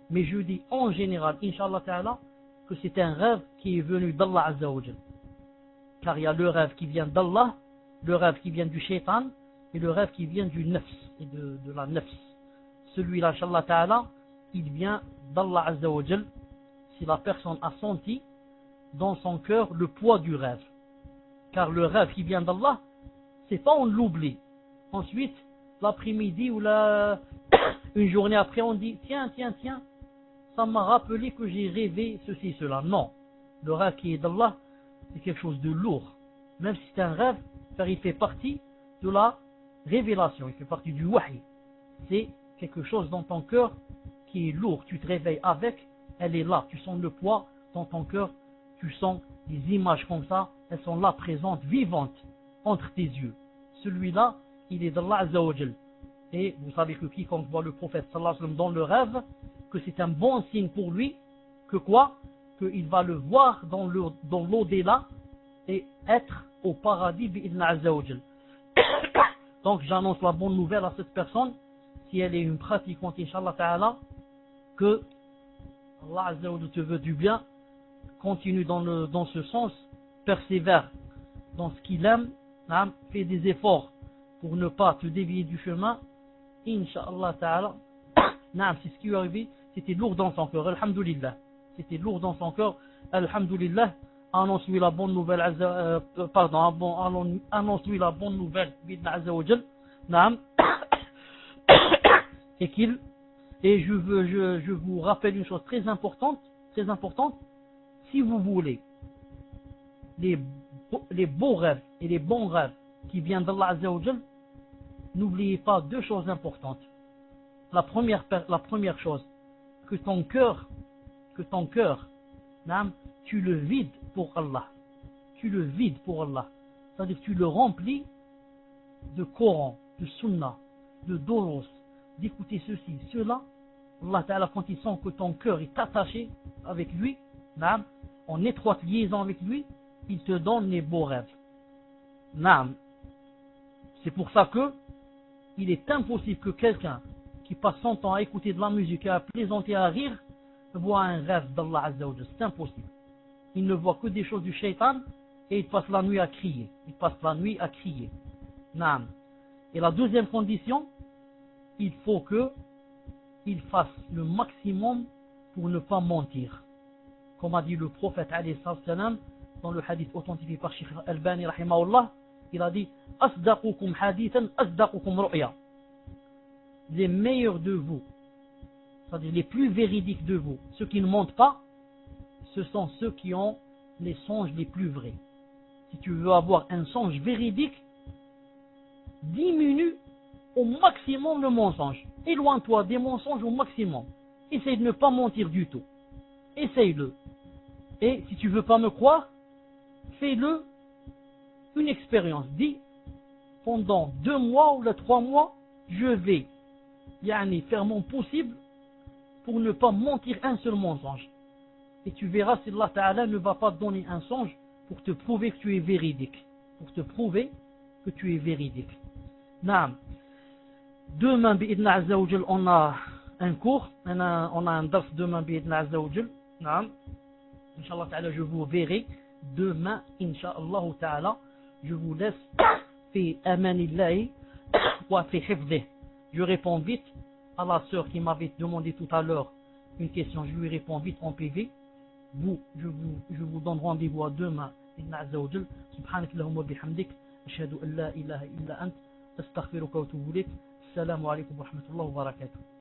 Mais je dis en général, Inch'Allah ta'ala, que c'est un rêve qui est venu d'Allah azza wa jalla. Car il y a le rêve qui vient d'Allah, le rêve qui vient du shaitan, et le rêve qui vient du nafs, et de la nafs. Celui-là, Inch'Allah ta'ala, il vient d'Allah azza wa jalla, si la personne a senti dans son cœur le poids du rêve. Car le rêve qui vient d'Allah, c'est pas on l'oublie. Ensuite, l'après-midi ou une journée après, on dit tiens, ça m'a rappelé que j'ai rêvé ceci, cela. Non, le rêve qui est d'Allah, c'est quelque chose de lourd. Même si c'est un rêve, car il fait partie de la révélation, il fait partie du wahy. C'est quelque chose dans ton cœur qui est lourd. Tu te réveilles avec, elle est là. Tu sens le poids dans ton cœur, tu sens des images comme ça, elles sont là, présentes, vivantes, entre tes yeux. Celui-là, il est d'Allah azza wa jal. Et vous savez que quiconque voit le prophète sallallahu alayhi wa sallam dans le rêve, que c'est un bon signe pour lui, que quoi? Qu'il va le voir dans l'au-delà et être au paradis bi'idna azza wa jal. Donc j'annonce la bonne nouvelle à cette personne, si elle est une pratiquante, Inch'Allah ta'ala, que Allah azza wa jal te veut du bien, continue dans ce sens, persévère dans ce qu'il aime, fais des efforts pour ne pas te dévier du chemin, Inch'Allah ta'ala. C'est ce qui lui est arrivé, c'était lourd dans son cœur, alhamdulillah. C'était lourd dans son cœur, alhamdulillah. Annonce-lui la bonne nouvelle, annonce-lui la bonne nouvelle, bidna azza wa jal. Et je vous rappelle une chose très importante, si vous voulez les beaux rêves et les bons rêves qui viennent d'Allah azza wa jal, n'oubliez pas deux choses importantes. La première chose, que ton cœur, tu le vides pour Allah. Tu le vides pour Allah. C'est-à-dire que tu le remplis de Coran, de Sunnah, de Doros, d'écouter ceci, cela. Allah Ta'ala, quand il sent que ton cœur est attaché avec lui, en étroite liaison avec lui, il te donne les beaux rêves. C'est pour ça que il est impossible que quelqu'un qui passe son temps à écouter de la musique, à plaisanter, à rire, voit un rêve d'Allah Azza wa Jalla. C'est impossible. Il ne voit que des choses du shaitan et il passe la nuit à crier. Et la deuxième condition, il faut qu'il fasse le maximum pour ne pas mentir. Comme a dit le prophète alayhi salam dans le hadith authentifié par Sheikh Albani rahimahullah, il a dit asdaqukum hadithan asdaqukum ru'ya. Les meilleurs de vous, c'est-à-dire les plus véridiques de vous, ceux qui ne mentent pas, ce sont ceux qui ont les songes les plus vrais. Si tu veux avoir un songe véridique, diminue au maximum le mensonge. Éloigne-toi des mensonges au maximum. Essaye de ne pas mentir du tout. Essaye-le. Et si tu ne veux pas me croire, fais-le une expérience. Dis, pendant 2 mois ou 3 mois, je vais faire mon possible pour ne pas mentir un seul mensonge. Et tu verras si Allah Ta'ala ne va pas te donner un songe pour te prouver que tu es véridique. Naam. Demain, bi'idna azza wa jal, on a un cours, on a un dars demain, bi'idna azza wa jal. Naam. Inch'Allah Ta'ala, je vous verrai demain, Inch'Allah Ta'ala. Je vous laisse في أمان الله وفي حفظه. Je réponds vite à la sœur qui m'avait demandé tout à l'heure une question, je lui réponds vite en privé. Je vous donne rendez-vous à demain. إن عز وجل سبحانك اللهم وبحمدك أشهد أن لا إله إلا أنت أستغفرك وأتوب إليك. السلام عليكم ورحمة الله وبركاته.